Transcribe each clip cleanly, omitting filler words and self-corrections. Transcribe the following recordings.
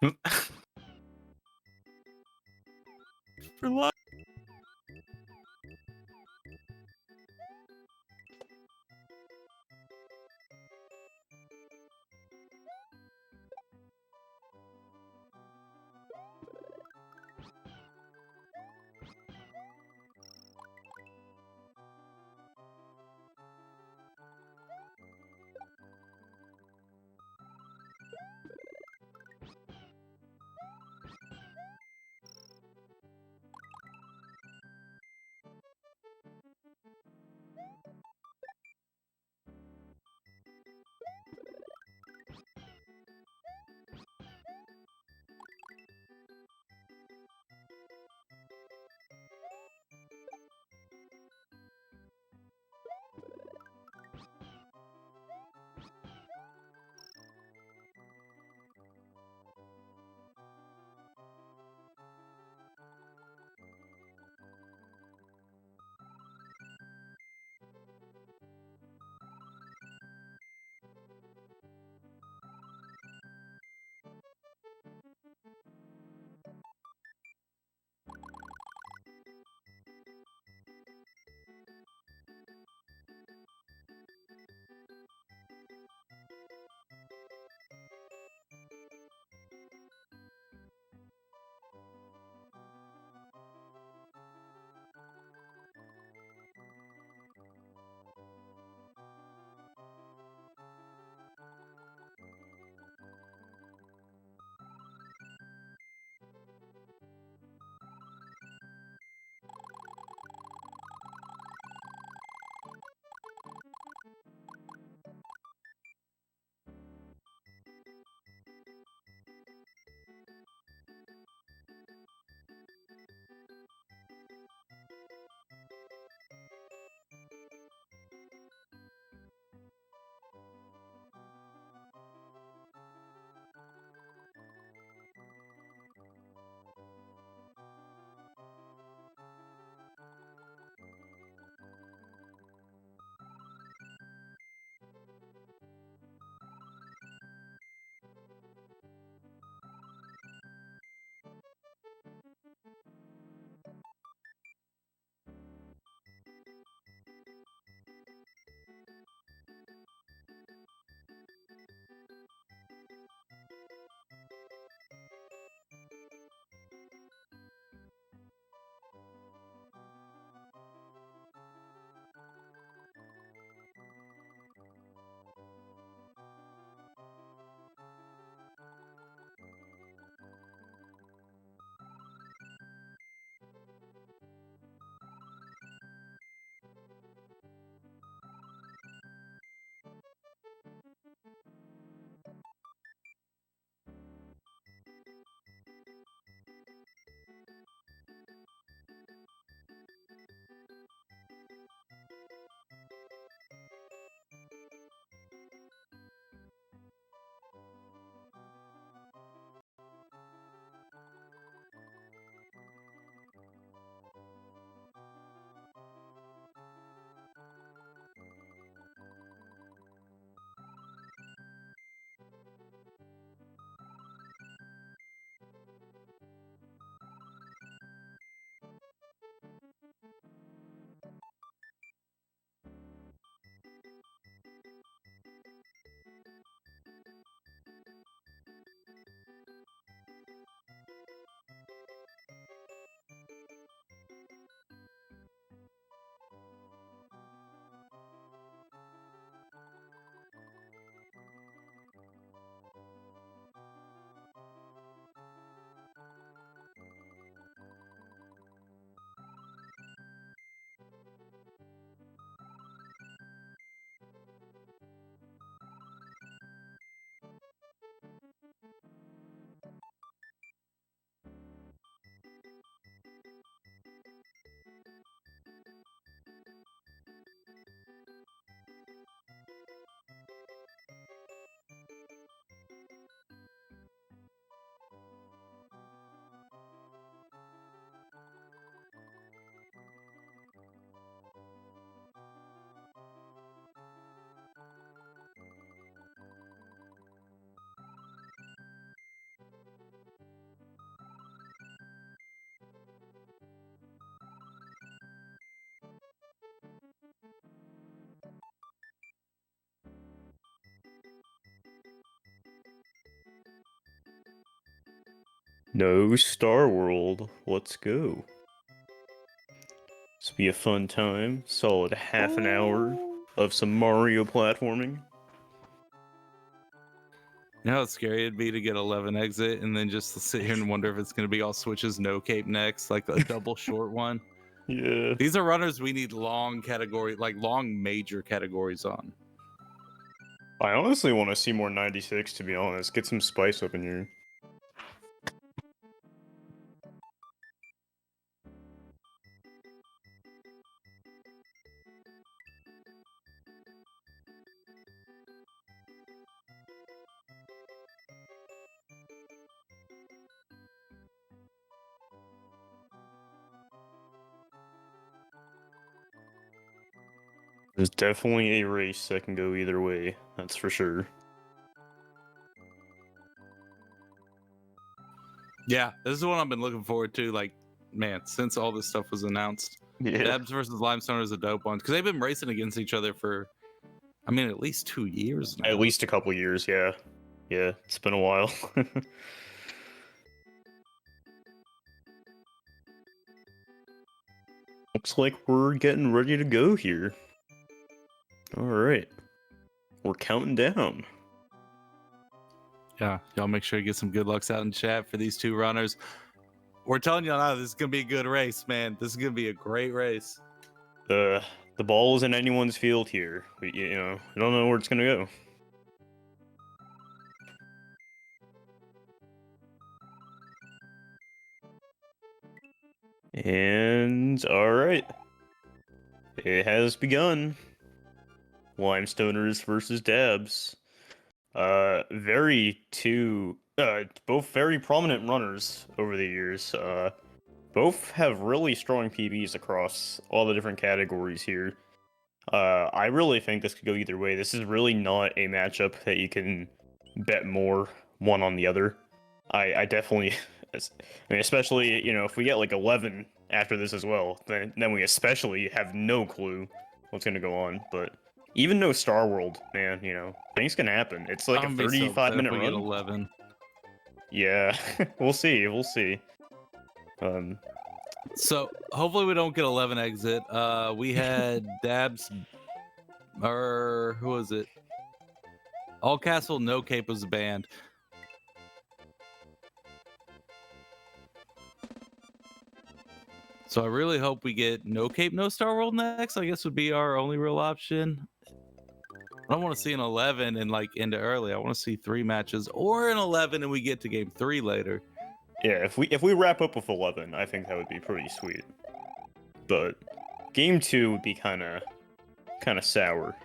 For life. No Star World. Let's go. This will be a fun time. Solid half an hour of some Mario platforming. You know how scary it'd be to get 11 exit and then just sit here and wonder if it's going to be all switches no cape next, like a double short one. Yeah. These are runners we need long category, like long major categories on. I honestly want to see more 96, to be honest. Get some spice up in here. There's definitely a race that can go either way, that's for sure. Yeah, this is the one I've been looking forward to. Like, man, since all this stuff was announced, Yeah. Dabz versus Limestoners is a dope one because they've been racing against each other for, I mean, at least 2 years now. At least a couple years, yeah. Yeah, it's been a while. Looks like we're getting ready to go here. Alright. We're counting down. Yeah, y'all make sure you get some good lucks out in chat for these two runners. We're telling y'all now, this is gonna be a good race, man. This is gonna be a great race. The ball is in anyone's field here. We don't know where it's gonna go. And alright. It has begun. Limestoners versus Dabz. Both very prominent runners over the years. Both have really strong PBs across all the different categories here. I really think this could go either way. This is really not a matchup that you can bet more one on the other. I definitely, I mean, especially, if we get like 11 after this as well, then we especially have no clue what's gonna go on. But even no Star World, man, things can happen. It's like a I'm gonna be so upset 35-minute if we get run. 11. Yeah, we'll see. So hopefully we don't get 11 exit. We had Dabs, or who was it? All Castle No Cape was banned. So I really hope we get No Cape, No Star World next. I guess would be our only real option. I don't want to see an 11 and like end it early. I want to see 3 matches or an 11 and we get to game 3 later. Yeah, if we wrap up with 11, I think that would be pretty sweet. But game 2 would be kind of sour,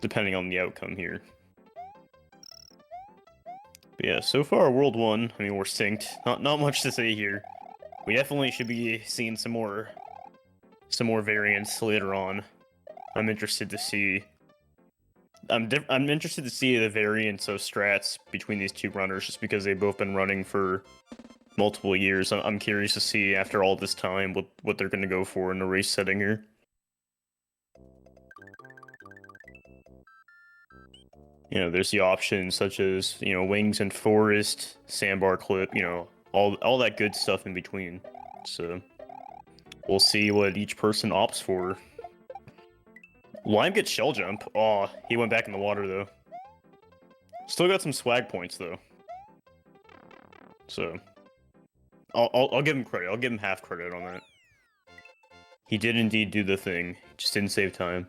depending on the outcome here. But yeah, so far World 1, I mean, we're synced. Not much to say here. We definitely should be seeing some more variants later on. I'm interested to see. I'm interested to see the variants of strats between these two runners, just because they've both been running for multiple years. I'm curious to see after all this time what they're going to go for in the race setting here. There's the options such as wings and forest, sandbar clip, all that good stuff in between. So we'll see what each person opts for. Lime gets shell jump. Aw, he went back in the water though. Still got some swag points though. So I'll give him credit. I'll give him half credit on that. He did indeed do the thing. Just didn't save time.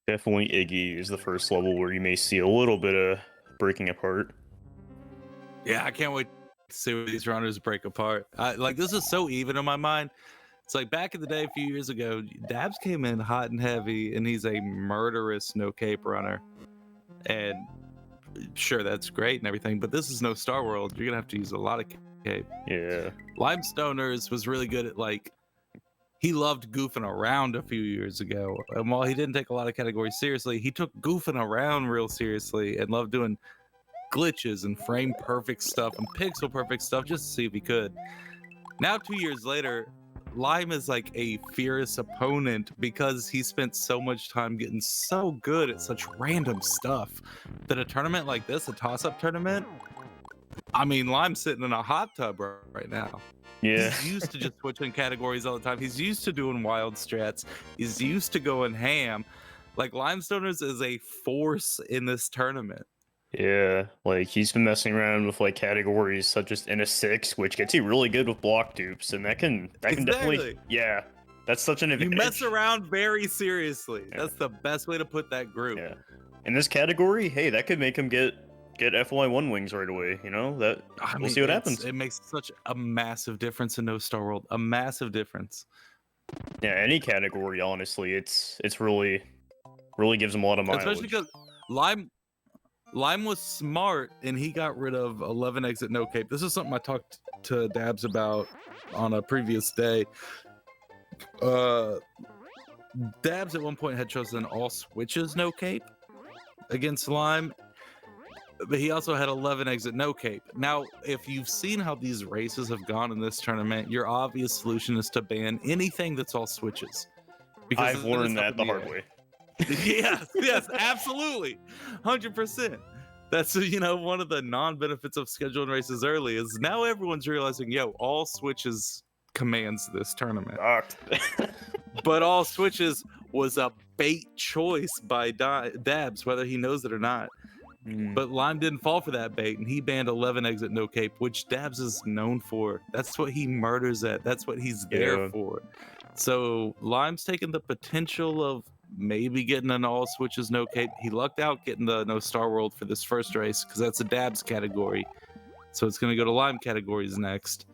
Definitely Iggy is the first level where you may see a little bit of breaking apart. Yeah, I can't wait to see where these runners break apart. Like, this is so even in my mind. It's like back in the day, a few years ago, Dabs came in hot and heavy, and he's a murderous no cape runner. And sure, that's great and everything, but this is no Star World. You're gonna have to use a lot of cape. Yeah. Limestoners was really good at, like, he loved goofing around a few years ago. And while he didn't take a lot of categories seriously, he took goofing around real seriously and loved doing glitches and frame perfect stuff and pixel perfect stuff just to see if he could. Now 2 years later, Lime is like a fierce opponent because he spent so much time getting so good at such random stuff that a tournament like this, a toss-up tournament, I mean, Lime's sitting in a hot tub right now. Yeah. He's used to just switching categories all the time. He's used to doing wild strats. He's used to going ham. Like, limestoners is a force in this tournament. Yeah, like he's been messing around with like categories such as N6, which gets you really good with block dupes, and that can definitely, Exactly. yeah, that's such an You advantage. mess around very seriously. Yeah. That's the best way to put that group. Yeah, in this category, hey, that could make him get FY1 wings right away. You know that we'll see what happens. It makes such a massive difference in No Star World. A massive difference. Yeah, any category, honestly, it's really gives him a lot of mileage. Especially because Lime was smart and he got rid of 11 exit no cape. This is something I talked to Dabz about on a previous day. Dabz at one point had chosen all switches no cape against Lime, but he also had 11 exit no cape. Now, if you've seen how these races have gone in this tournament, your obvious solution is to ban anything that's all switches. Because I've learned that the hard way. yes, absolutely, 100%. That's one of the non-benefits of scheduling races early is now everyone's realizing, all switches commands this tournament. But all switches was a bait choice by Dabz, whether he knows it or not. But Lime didn't fall for that bait, and he banned 11 exit no cape, which Dabz is known for. That's what he murders at. That's what he's there for. So Lime's taking the potential of maybe getting an all switches no cape. He lucked out getting the No Star World for this first race because that's a Dabz category. So it's going to go to Lime categories next.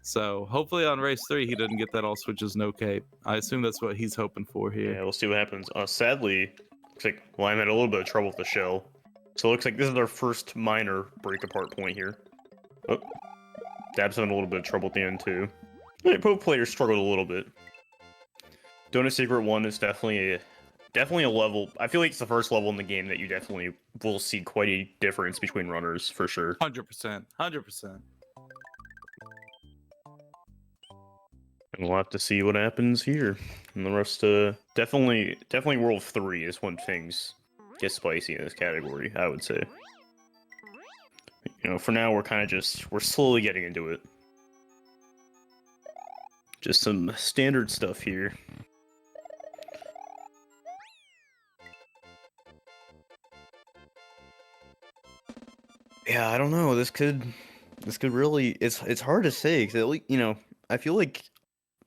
So hopefully on race 3 he doesn't get that all switches no cape. I assume that's what he's hoping for here. Yeah, we'll see what happens. Sadly, looks like Lime had a little bit of trouble with the shell. So it looks like this is our first minor break apart point here. Oh, Dabz having a little bit of trouble at the end too. Both players struggled a little bit. Donut Secret 1 is definitely a level. I feel like it's the first level in the game that you definitely will see quite a difference between runners for sure. 100%. And we'll have to see what happens here. And the rest, definitely World 3 is when things get spicy in this category, I would say. For now, we're slowly getting into it. Just some standard stuff here. Yeah, I don't know. This could really. It's hard to say because at least I feel like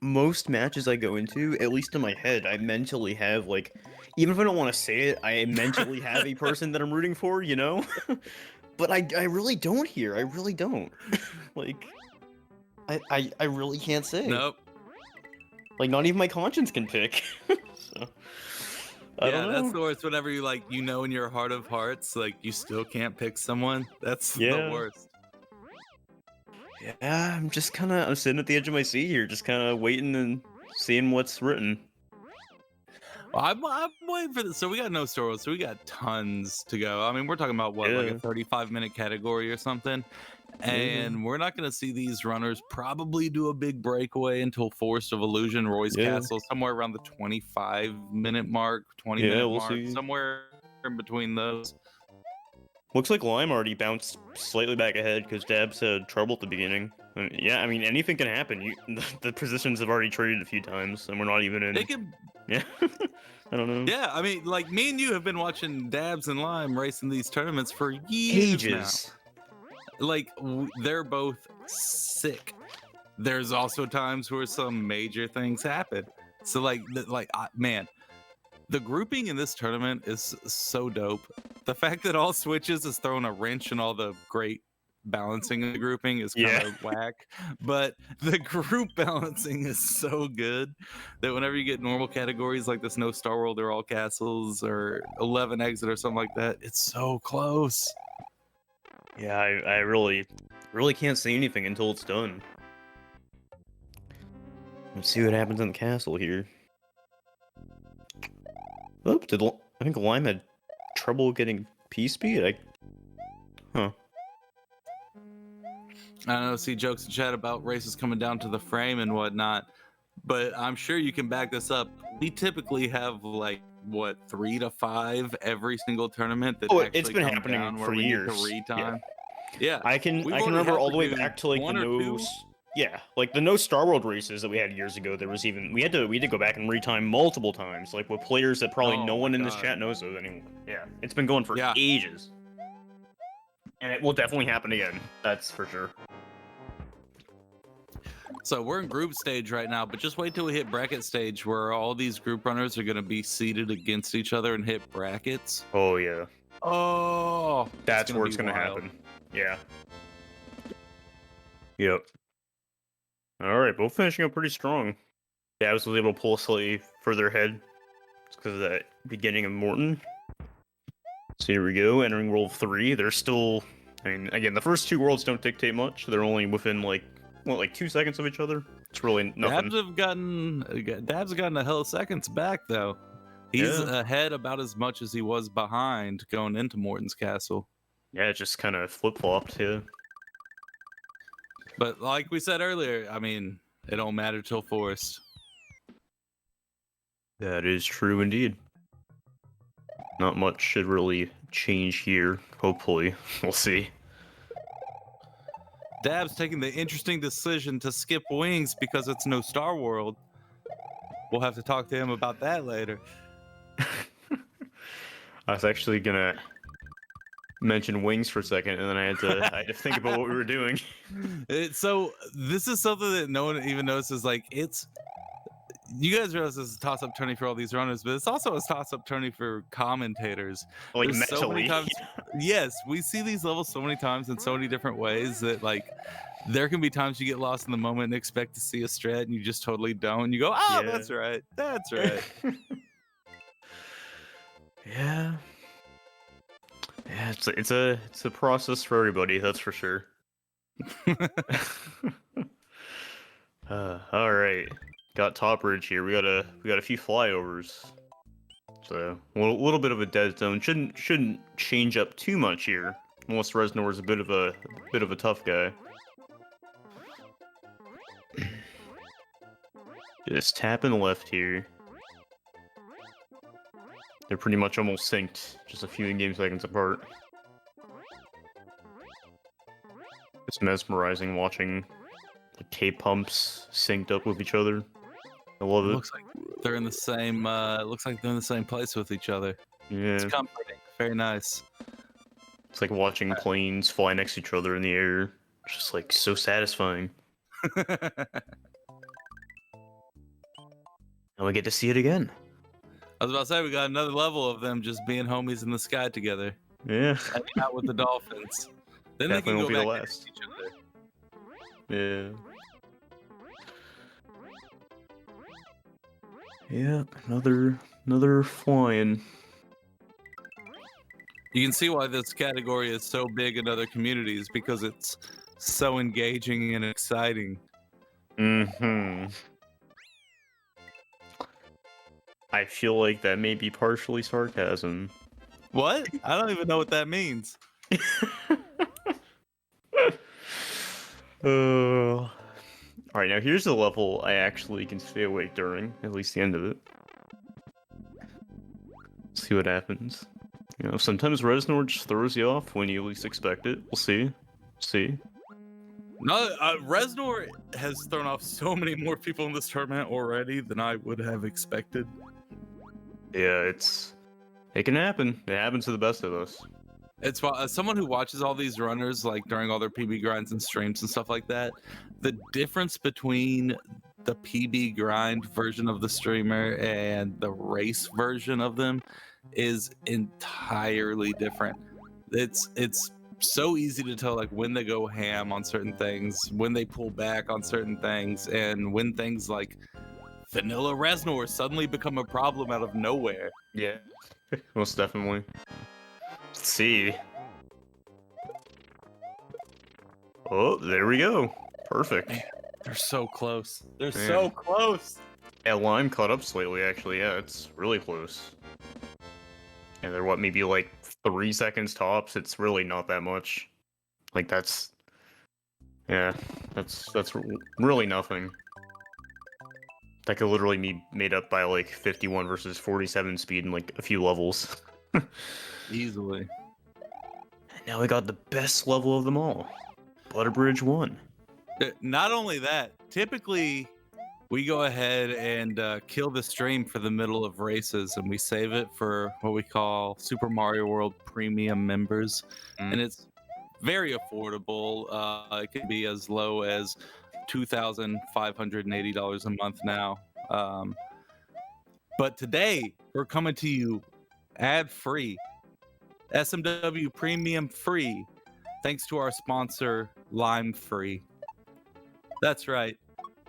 most matches I go into, at least in my head, I mentally have like, even if I don't want to say it, I mentally have a person that I'm rooting for, But I really don't here. I really don't. Like, I really can't say. Nope. Like, not even my conscience can pick. So, I don't know. That's the worst. Whenever you in your heart of hearts, like you still can't pick someone. That's the worst. Yeah, I'm sitting at the edge of my seat here, just kind of waiting and seeing what's written. Well, I'm waiting for this. So we got no Star Wars, so we got tons to go. I mean, we're talking about like a 35-minute category or something. And we're not going to see these runners probably do a big breakaway until Forest of Illusion, Roy's Castle, somewhere around the 25-minute mark, 20-minute mark, see. Somewhere in between those. Looks like Lime already bounced slightly back ahead because Dabz had trouble at the beginning. Yeah, I mean, anything can happen. The positions have already traded a few times, and we're not even in. They can. Yeah, I don't know. Yeah, I mean, like me and you have been watching Dabz and Lime racing these tournaments for years Ages. Now. Like they're both sick. There's also times where some major things happen. So man, the grouping in this tournament is so dope. The fact that all switches has thrown a wrench in all the great balancing in the grouping is kind of whack. But the group balancing is so good that whenever you get normal categories like this No Star World or All Castles or 11 Exit or something like that, it's so close. Yeah, I really can't say anything until it's done. Let's see what happens in the castle here. Oh, I think Lime had trouble getting P-speed? Huh. I don't know, see jokes in chat about races coming down to the frame and whatnot. but I'm sure you can back this up. We typically have like what 3 to 5 every single tournament that Oh, actually it's been come happening down where for we years. need to Yeah. retime. Yeah, I can we've already remember had all to the way do back to like the 1 or 2. yeah, like the no Star World races that we had years ago. There was even we had to go back and retime multiple times, like with players that probably no Oh my one in this god. chat knows of anymore. Yeah, it's been going for Yeah. ages, and it will definitely happen again. That's for sure. So we're in group stage right now, but just wait till we hit bracket stage where all these group runners are going to be seated against each other and hit brackets. Oh yeah, Oh, that's where it's be gonna wild. happen. Yeah. Yep. All right, both finishing up pretty strong. Dabz was able to pull slightly further ahead. It's because of that beginning of Morton. So here we go, entering World 3. They're still, I mean, again, the first two worlds don't dictate much. They're only within, like, what, like 2 seconds of each other? It's really nothing. Dab's gotten a hell of seconds back though. He's Yeah. ahead about as much as he was behind going into Morton's castle. Yeah, it just kind of flip-flopped, yeah. But like we said earlier, I mean, it don't matter till Forest. That is true indeed. Not much should really change here, hopefully. We'll see. Dab's taking the interesting decision to skip Wings because it's no Star World. We'll have to talk to him about that later. I was actually gonna mention Wings for a second, and then I had to think about what we were doing. So this is something that no one even notices. Like you guys realize this is a toss-up tourney for all these runners, but it's also a toss-up tourney for commentators. Like, There's so many mentally. times. Yes, we see these levels so many times in so many different ways that like there can be times you get lost in the moment and expect to see a strat and you just totally don't. You go, oh, Yeah. that's right, that's right. Yeah. Yeah, it's a process for everybody, that's for sure. All right. Got top ridge here. We got a few flyovers. So a little bit of a dead zone. Shouldn't change up too much here, unless Reznor is a bit of a tough guy. Just tapping left here. They're pretty much almost synced, just a few in-game seconds apart. It's mesmerizing watching the K-pumps synced up with each other. I love it. Looks like they're in the same. Looks like they're in the same place with each other. Yeah, It's comforting. Very nice. it's like watching planes fly next to each other in the air. It's just like so satisfying. And we get to see it again. I was about to say we got another level of them just being homies in the sky together, Yeah, hanging out with the dolphins. Then definitely they can won't go be the back last. to each other. Yeah. Yeah, another flying. You can see why this category is so big in other communities because it's so engaging and exciting. Mm-hmm. I feel like that may be partially sarcasm. What? I don't even know what that means. Alright, now here's the level I actually can stay awake during, at least the end of it. See what happens. You know, sometimes Reznor just throws you off when you least expect it. We'll see. See. No, Reznor has thrown off so many more people in this tournament already than I would have expected. Yeah, it can happen. It happens to the best of us. It's as someone who watches all these runners like during all their PB grinds and streams and stuff like that. The difference between the PB grind version of the streamer and the race version of them is entirely different. It's so easy to tell like when they go ham on certain things, when they pull back on certain things, and when things like Vanilla Reznor suddenly become a problem out of nowhere. Yeah, most definitely. Let's see. Oh, there we go. Perfect. Man, they're so close. They're Man. so close. Yeah, Lime caught up slightly, actually. Yeah, it's really close. And they're, what, maybe like 3 seconds tops? It's really not that much. Like, yeah, that's really nothing. That could literally be made up by like 51 versus 47 speed in like a few levels. Easily. And now we got the best level of them all. Butterbridge 1. Not only that, typically we go ahead and kill the stream for the middle of races, and we save it for what we call Super Mario World Premium members, and it's very affordable. It can be as low as $2,580 a month now. But today we're coming to you ad-free, SMW Premium free, thanks to our sponsor, Lime Free. That's right.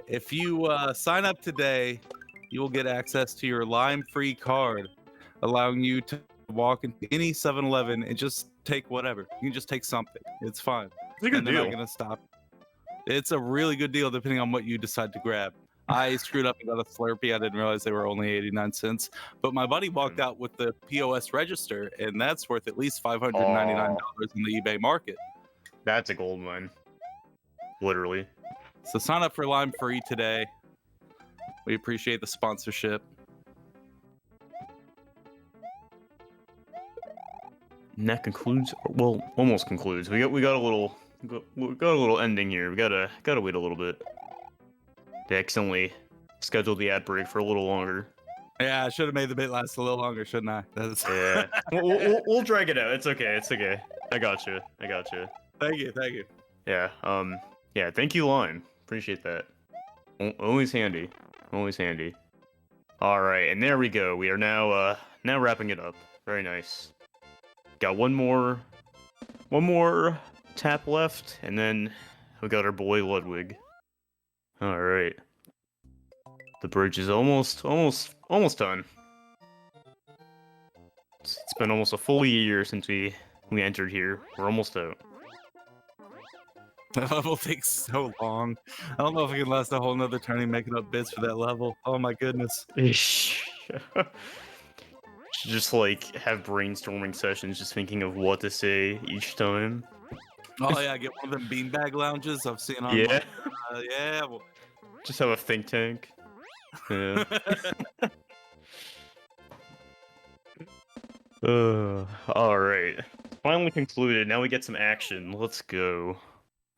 If you sign up today, you will get access to your Lime Free card, allowing you to walk into any 7-Eleven and just take whatever. You can just take something. It's fine. It's a good and they're deal. not going to stop. It's a really good deal depending on what you decide to grab. I screwed up and got a Slurpee. I didn't realize they were only 89 cents. But my buddy walked out with the POS register, and that's worth at least $599 in the eBay market. That's a gold mine. Literally. So sign up for Lime Free today. We appreciate the sponsorship. And that concludes, well, almost concludes. We got a little ending here. We gotta wait a little bit. They accidentally scheduled the ad break for a little longer. Yeah, I should have made the bit last a little longer, shouldn't I? Yeah. we'll drag it out. It's okay. It's okay. I got you. Thank you. Yeah. Yeah. Thank you, Lime. Appreciate that. Always handy. All right, and there we go. We are now wrapping it up. Very nice. Got one more tap left, and then we got our boy Ludwig. All right. The bridge is almost done. It's been almost a full year since we entered here. We're almost out. That level takes so long. I don't know if I can last a whole nother turning making up bits for that level. Oh my goodness. Just like have brainstorming sessions, just thinking of what to say each time. Oh yeah, get one of them beanbag lounges I've seen on. Yeah. Yeah. Well. Just have a think tank. Yeah. All right. Finally concluded. Now we get some action. Let's go.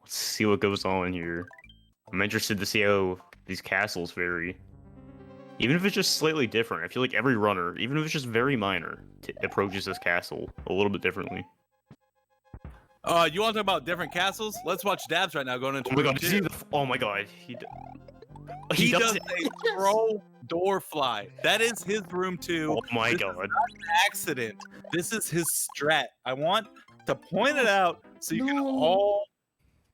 Let's see what goes on here. I'm interested to see how these castles vary. Even if it's just slightly different, I feel like every runner, even if it's just very minor, approaches this castle a little bit differently. You want to talk about different castles? Let's watch Dabz right now going into. Oh my god! Oh my god! He does a throw door fly. That is his room too. Oh my god! Is not an accident. This is his strat. I want to point it out so you can all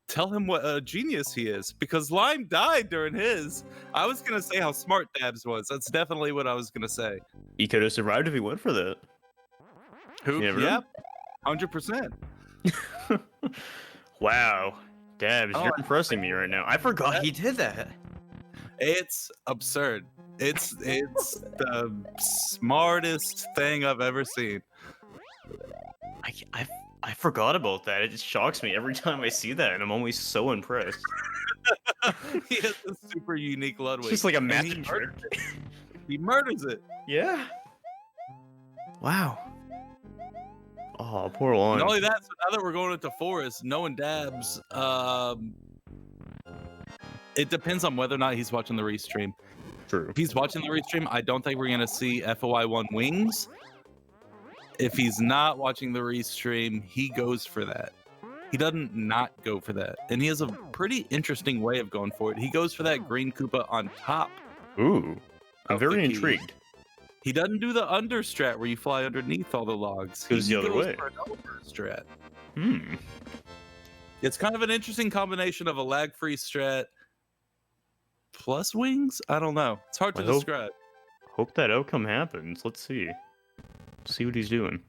tell him what a genius he is, because Lime died during his. I was gonna say how smart Dabz was. That's definitely what I was gonna say. He could have survived if he went for that. Yep, 100%. Wow, Dabz, you're impressing me right now. I forgot he did that. It's absurd. It's the smartest thing I've ever seen. I forgot about that. It just shocks me every time I see that, and I'm always so impressed. He has a super unique Ludwig. It's just like a magic trick. He murders it. Yeah. Wow. Oh, poor Lime. Not only that, so now that we're going into forest, knowing Dabz, it depends on whether or not he's watching the restream. True. If he's watching the restream, I don't think we're gonna see FOI1 wings. If he's not watching the restream, he goes for that. He doesn't not go for that, and he has a pretty interesting way of going for it. He goes for that green Koopa on top. Ooh, I'm very intrigued. He doesn't do the under strat where you fly underneath all the logs. Goes the other way. For an over strat. Hmm. It's kind of an interesting combination of a lag-free strat plus wings. I don't know. It's hard to describe. Hope that outcome happens. Let's see. See what he's doing.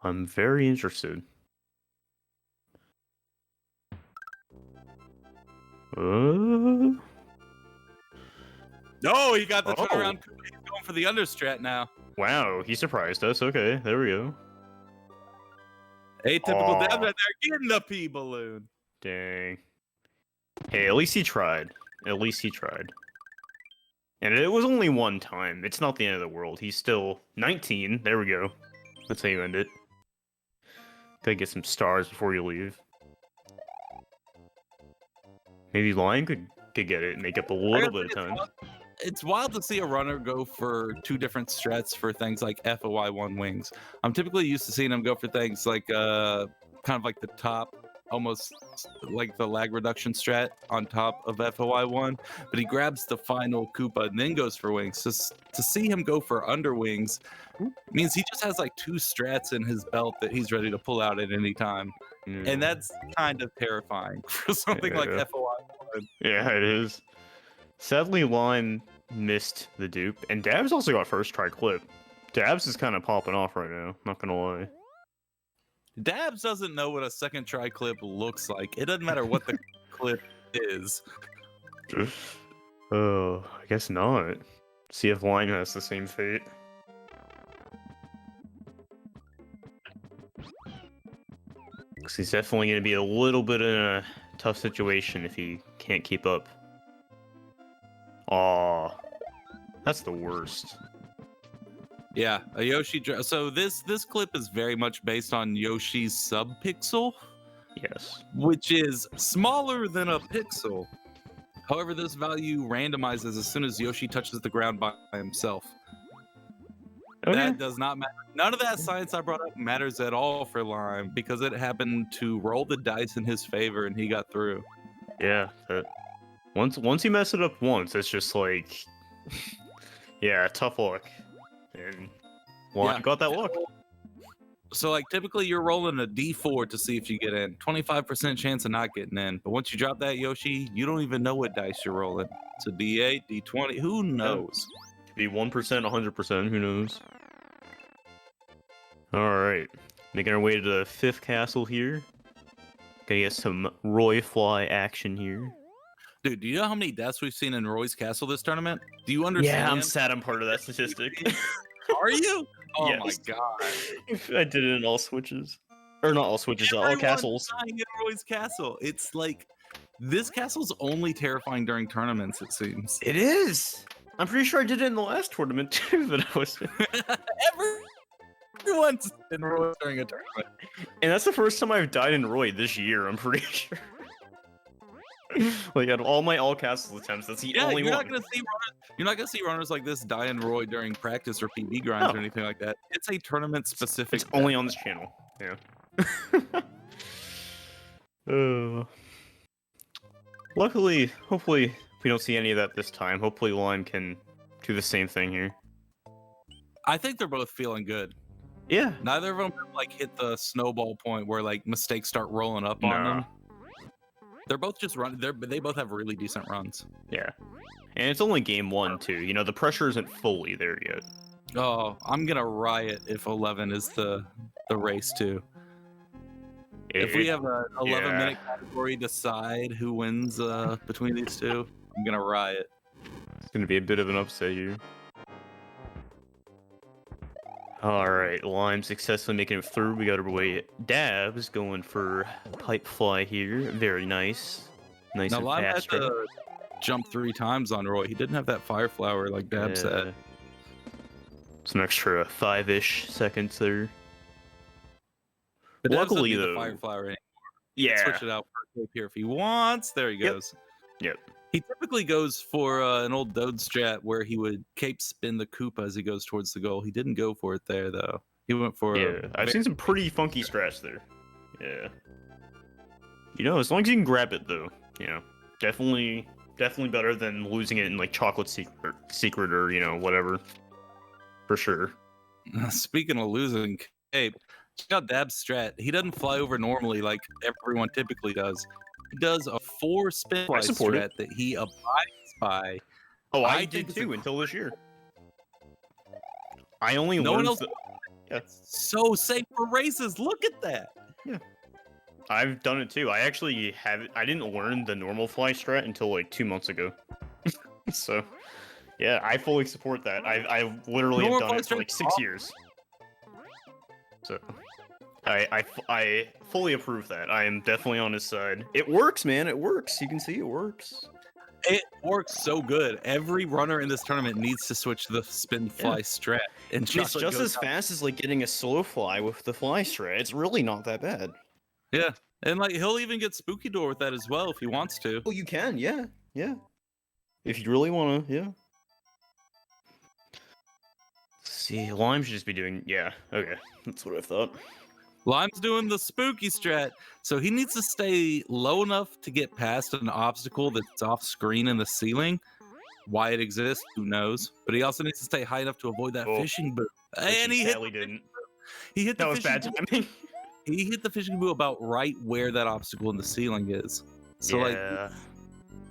I'm very interested. No, he got the turnaround. He's going for the understrat now. Wow, he surprised us. Okay, there we go. Atypical Dabz right there, getting the P balloon. Dang. Hey, at least he tried. At least he tried. And it was only one time. It's not the end of the world. He's still 19. There we go. That's how you end it. Gotta get some stars before you leave. Maybe Lion could get it and make up a little bit of time. It's wild to see a runner go for two different strats for things like FOI1 wings. I'm typically used to seeing him go for things like kind of like the top, almost like the lag reduction strat on top of FOI1, but he grabs the final Koopa and then goes for wings. Just to see him go for under wings means he just has like two strats in his belt that he's ready to pull out at any time. And that's kind of terrifying for something like FOI1. Yeah, it is. Sadly, Lime missed the dupe, and Dabz also got first try clip. Dabz is kind of popping off right now, not gonna lie. Dabz doesn't know what a second try clip looks like. It doesn't matter what the clip is. Oh, I guess not. See if Lime has the same fate. Because he's definitely going to be a little bit in a tough situation if he can't keep up. Aw, that's the worst. Yeah, a Yoshi. So this clip is very much based on Yoshi's sub-pixel. Yes. Which is smaller than a pixel. However, this value randomizes as soon as Yoshi touches the ground by himself. Okay. That does not matter. None of that science I brought up matters at all for Lime because it happened to roll the dice in his favor and he got through. Yeah. Once you mess it up once, it's just like, yeah, tough luck. And well, got that luck. So like typically you're rolling a D4 to see if you get in. 25% chance of not getting in. But once you drop that Yoshi, you don't even know what dice you're rolling. It's a D8, D20, who knows? Could be 1%, 100%, who knows? Alright. Making our way to the 5th castle here. Gonna get some Roy Fly action here. Dude, do you know how many deaths we've seen in Roy's Castle this tournament? Do you understand? Yeah, I'm sad I'm part of that statistic. Are you? Oh yes. my god. I did it in all switches. Or not all switches, all castles. Dying in Roy's castle. It's like, this castle's only terrifying during tournaments, it seems. It is! I'm pretty sure I did it in the last tournament too, but I was... Everyone's in Roy during a tournament. And that's the first time I've died in Roy this year, I'm pretty sure. Like, out of all my all castles attempts, that's the only one. You're not gonna see runners like this die in Roy during practice or PB grinds or anything like that. It's a tournament specific. It's only on this channel. Yeah. Luckily, hopefully, we don't see any of that this time. Hopefully, Lime can do the same thing here. I think they're both feeling good. Yeah. Neither of them like hit the snowball point where like mistakes start rolling up on them. They're both just running. They both have really decent runs. Yeah, and it's only game 1 too. You know, the pressure isn't fully there yet. Oh, I'm gonna riot if 11 is the race too. If we have a 11-minute category decide who wins between these two, I'm gonna riot. It's gonna be a bit of an upset here. All right, Lime successfully making it through. We got our way. Dabz going for pipe fly here. Very nice. Nice now, and Lime fast. had to jump 3 times on Roy. He didn't have that fire flower like Dabz had. It's an extra 5-ish seconds there. But luckily, though, though, the fire flower anymore. Yeah, switch it out for cape here if he wants. There he goes. Yep. He typically goes for an old Dode strat where he would cape spin the Koopa as he goes towards the goal. He didn't go for it there though. He went for I've seen some pretty funky strats there. Yeah. You know, as long as you can grab it though, you know, definitely better than losing it in like Chocolate Secret or you know whatever. For sure. Speaking of losing cape, check out Dabz strat. He doesn't fly over normally like everyone typically does. He does a 4 spin fly strat that he abides by. Oh, I did too until this year. I only learned. So safe for races. Look at that. Yeah. I've done it too. I actually I didn't learn the normal fly strat until like 2 months ago. So, yeah, I fully support that. I literally have done it for like 6 years. So, I fully approve that. I am definitely on his side. It works, man. It works. You can see it works. It works so good. Every runner in this tournament needs to switch to the spin fly strat. And It's chocolate just goes as out. fast as like getting a slow fly with the fly strat. It's really not that bad. Yeah. And like he'll even get spooky door with that as well if he wants to. Oh, you can, yeah. If you really want to, yeah. Let's see, Lime should just be doing, yeah, okay. That's what I thought. Lime's doing the spooky strat, so he needs to stay low enough to get past an obstacle that's off screen in the ceiling. Why it exists, who knows? But he also needs to stay high enough to avoid that Oh, fishing boot. Which And he hit sadly didn't. he hit the That was fishing bad boot. timing. He hit the fishing boot about right where that obstacle in the ceiling is. So like Yeah.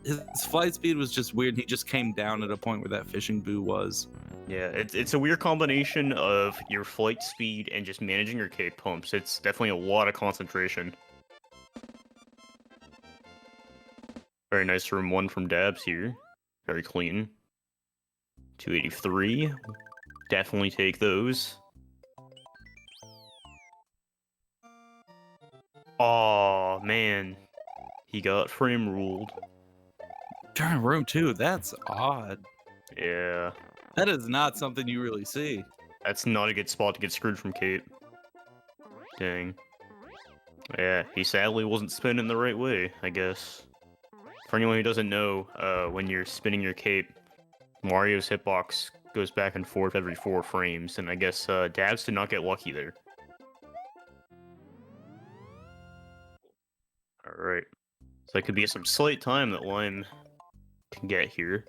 his flight speed was just weird. He just came down at a point where that fishing boo was. Yeah, it's a weird combination of your flight speed and just managing your cape pumps. It's definitely a lot of concentration. Very nice room 1 from Dabz here. Very clean. 283. Definitely take those. Oh man. He got frame ruled. Turn room 2, that's odd. Yeah. That is not something you really see. That's not a good spot to get screwed from Kate. Dang. Yeah, he sadly wasn't spinning the right way, I guess. For anyone who doesn't know, when you're spinning your cape, Mario's hitbox goes back and forth every 4 frames, and I guess Dabz did not get lucky there. Alright. So that could be some slight time that Lime can get here.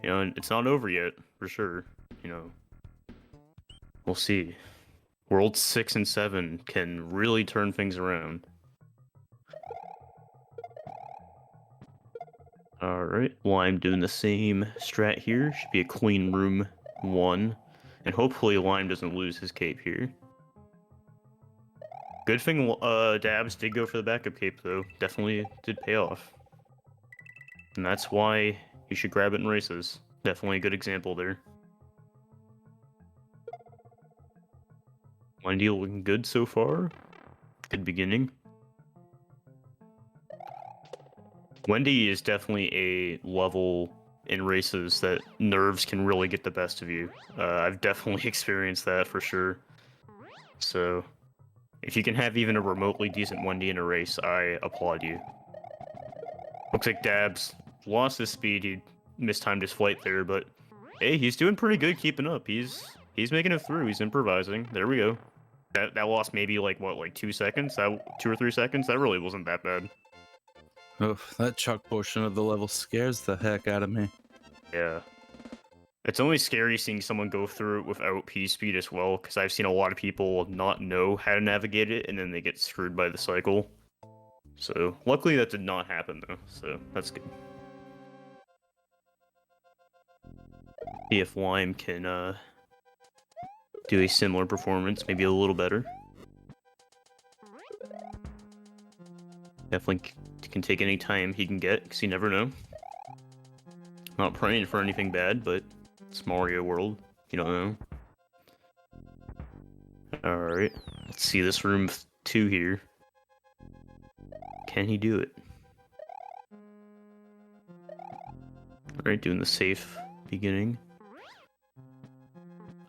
You know, and it's not over yet, for sure. You know, we'll see. World 6 and 7 can really turn things around. Alright, Lime doing the same strat here. Should be a clean room 1. And hopefully Lime doesn't lose his cape here. Good thing Dabz did go for the backup cape though. Definitely did pay off. And that's why you should grab it in races. Definitely a good example there. Line deal looking good so far. Good beginning. Wendy is definitely a level in races that nerves can really get the best of you. I've definitely experienced that for sure. So, if you can have even a remotely decent Wendy in a race, I applaud you. Looks like Dabz lost his speed. He mistimed his flight there, but hey, he's doing pretty good keeping up. He's making it through. He's improvising. There we go. That lost maybe like what, like 2 seconds? That 2 or 3 seconds? That really wasn't that bad. Oof, that chuck portion of the level scares the heck out of me. Yeah. It's only scary seeing someone go through it without P speed as well, because I've seen a lot of people not know how to navigate it, and then they get screwed by the cycle. So, luckily that did not happen though, so that's good. See if Lime can do a similar performance, maybe a little better. Definitely can take any time he can get, because you never know. Not praying for anything bad, but it's Mario World. You don't know. Alright. Let's see this room 2 here. Can he do it? Alright, doing the safe beginning.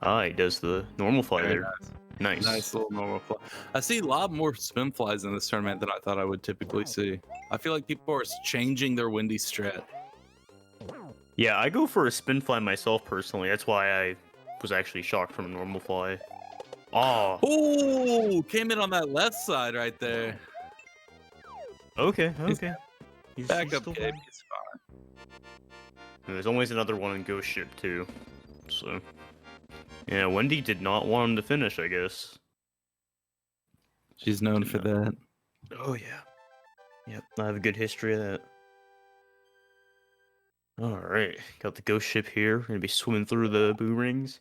Ah, he does the normal fly Very there. Nice. Nice little normal fly. I see a lot more spin flies in this tournament than I thought I would typically see. I feel like people are changing their windy strat. Yeah, I go for a spin fly myself personally. That's why I was actually shocked from a normal fly. Oh, Oh, came in on that left side right there. okay. He's Backup still cape. fine. He's fine. And there's always another one in Ghost Ship too. So, yeah, Wendy did not want him to finish, I guess. She's known for that. Oh yeah. Yep, I have a good history of that. Alright, got the ghost ship here. We're gonna be swimming through the boo rings.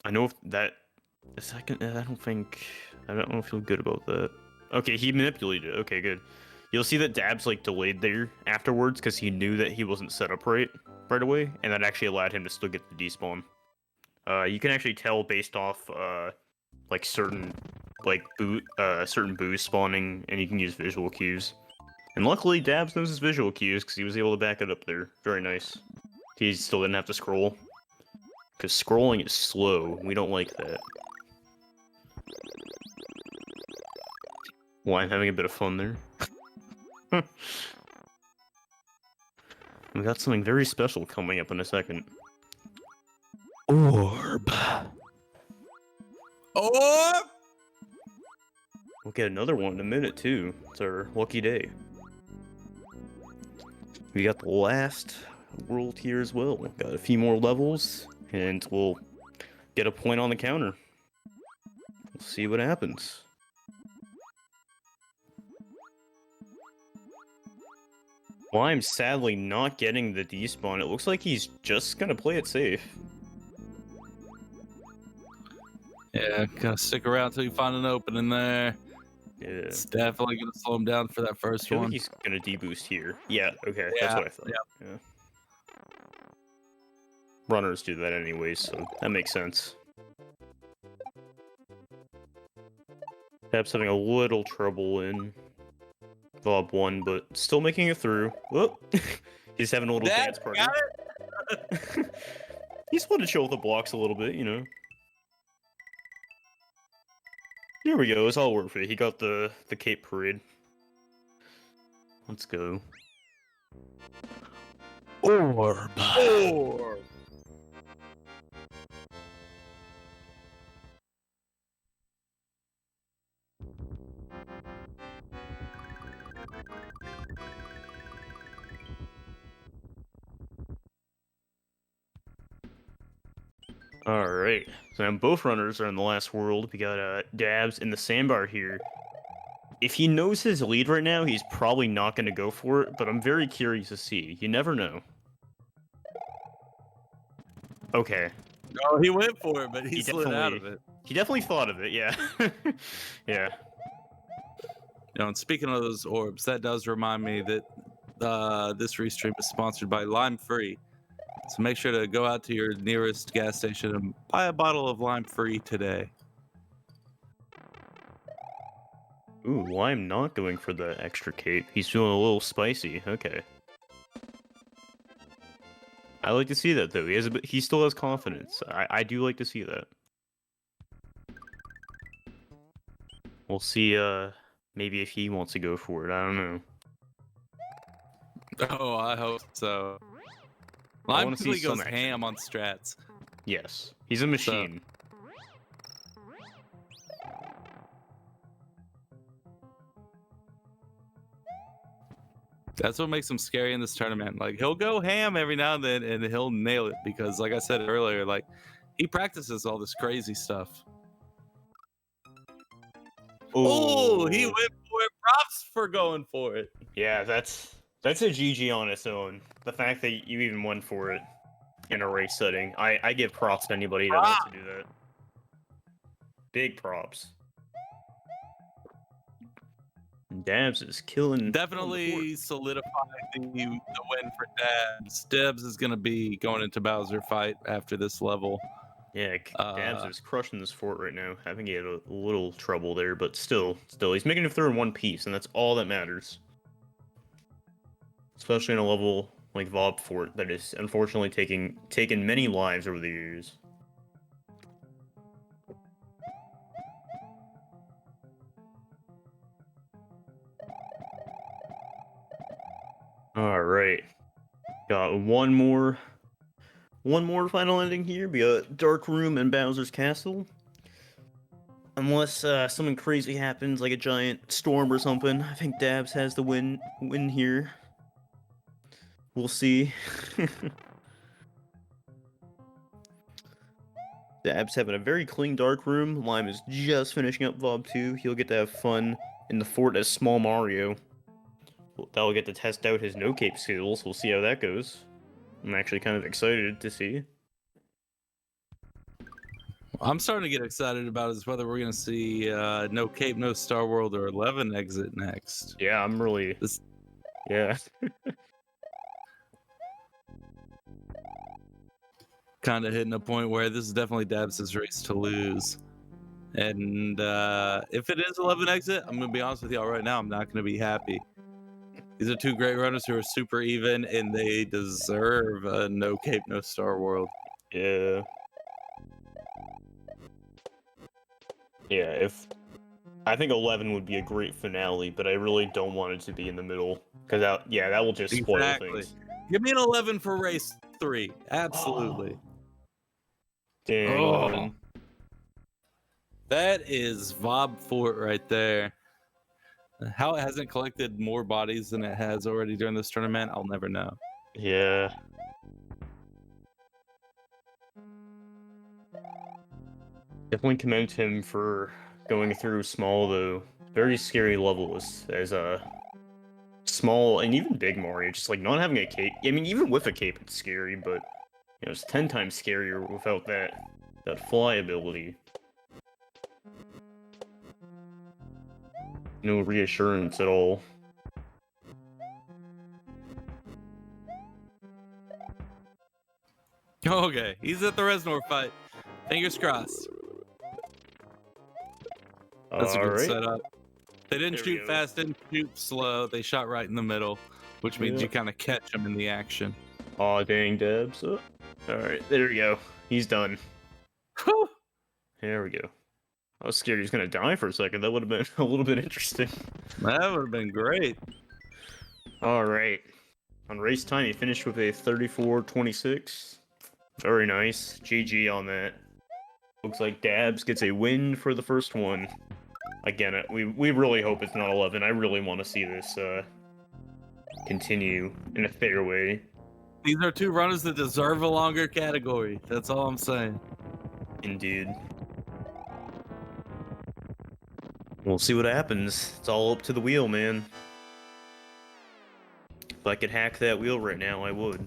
I know if that... The second... I don't feel good about that. Okay, he manipulated it. Okay, good. You'll see that Dabz, like, delayed there afterwards because he knew that he wasn't set up right away, and that actually allowed him to still get the despawn. You can actually tell based off, certain boos spawning, and you can use visual cues. And luckily, Dabz knows his visual cues because he was able to back it up there. Very nice. He still didn't have to scroll. Because scrolling is slow. We don't like that. Well, I'm having a bit of fun there. We got something very special coming up in a second. Orb. Orb! We'll get another one in a minute, too. It's our lucky day. We got the last world here as well. Got a few more levels, and we'll get a point on the counter. We'll see what happens. Well, I'm sadly not getting the despawn. It looks like he's just gonna play it safe. Yeah, gotta stick around till you find an opening there. Yeah. It's definitely gonna slow him down for that I first feel one. like he's gonna deboost here. Yeah, okay, Yeah, that's what I thought. Yeah. Runners do that anyways, so that makes sense. Perhaps having a little trouble in Bob 1, but still making it through. Whoop! He's having a little dance party. Got it? He's wanted to chill with the blocks a little bit, you know. Here we go, it's all worth it. He got the Cape Parade. Let's go. Orb. Orb. Alright, so now both runners are in the last world. We got Dabz in the sandbar here. If he knows his lead right now, he's probably not going to go for it, but I'm very curious to see. You never know. Okay. No, he went for it, but he slid out of definitely- it. He definitely thought of it, yeah. Yeah. You know, and speaking of those orbs, that does remind me that this restream is sponsored by Lime Free. So make sure to go out to your nearest gas station and buy a bottle of Lime Free today. Ooh, well, I'm not going for the extra cape. He's feeling a little spicy. Okay. I like to see that, though. He still has confidence. I do like to see that. We'll see, maybe if he wants to go for it. I don't know. Oh, I hope so. I Lime wanna see really goes some action. ham on strats. Yes. He's a machine. That's what makes him scary in this tournament. Like, he'll go ham every now and then, and he'll nail it because, like I said earlier, like he practices all this crazy stuff. Oh, he went for it. Props for going for it. Yeah, that's a GG on its own. The fact that you even went for it in a race setting, I give props to anybody that wants to do that. Big props. Dabz is killing. Definitely solidified the win for Dabz. Dabz is going to be going into Bowser fight after this level. Yeah, Dabz is crushing this fort right now. I think he had a little trouble there, but still, he's making it through in one piece, and that's all that matters. Especially in a level like Vob Fort that is unfortunately taken many lives over the years. All right, got one more final ending here. We got Dark Room and Bowser's Castle. Unless something crazy happens, like a giant storm or something, I think Dabz has the win here. We'll see. Dabz having a very clean Dark Room. Lime is just finishing up Vob 2. He'll get to have fun in the fort as Small Mario. That'll get to test out his no-cape skills. We'll see how that goes. I'm actually kind of excited to see. I'm starting to get excited about is whether we're going to see No Cape, No Star World, or 11 exit next. Yeah, I'm really... Yeah. Kind of hitting a point where this is definitely Dabs' race to lose. And if it is 11 exit, I'm going to be honest with y'all right now, I'm not going to be happy. These are two great runners who are super even, and they deserve a no Cape, no Star World. Yeah. Yeah, if I think 11 would be a great finale, but I really don't want it to be in the middle because that will just spoil Exactly. things. Give me an 11 for race 3. Absolutely. Dang, Oh, 11. that is Vob Fort right there. How it hasn't collected more bodies than it has already during this tournament, I'll never know. Yeah. Definitely commend him for going through small though. Very scary level as a small and even big Mario. Just like not having a cape. I mean, even with a cape, it's scary, but it's 10 times scarier without that fly ability. No reassurance at all. Okay, he's at the Reznor fight. Fingers crossed. That's a good Alright. setup. They didn't There we shoot go. fast, didn't shoot slow. They shot right in the middle, which means Yeah. you kind of catch them in the action. Aw, dang, Dabs. Alright, there we go. He's done. Whew. There we go. I was scared he was gonna die for a second. That would have been a little bit interesting. That would have been great. Alright. On race time, he finished with a 34-26. Very nice. GG on that. Looks like Dabs gets a win for the first one. Again, we really hope it's not 11. I really want to see this continue in a fair way. These are two runners that deserve a longer category. That's all I'm saying. Indeed. We'll see what happens. It's all up to the wheel, man. If I could hack that wheel right now, I would.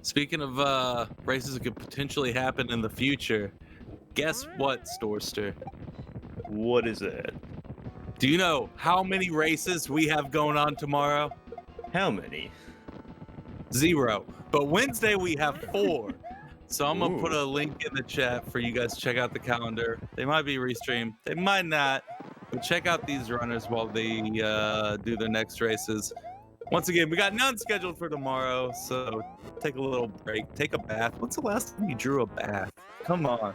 Speaking of races that could potentially happen in the future, guess what, Storster? What is that? Do you know how many races we have going on tomorrow? How many? 0. But Wednesday we have 4. So I'm gonna put Ooh. a link in the chat for you guys to check out the calendar. They might be restreamed, they might not. But check out these runners while they do their next races. Once again, we got none scheduled for tomorrow, so take a little break, take a bath. When's the last time you drew a bath? Come on.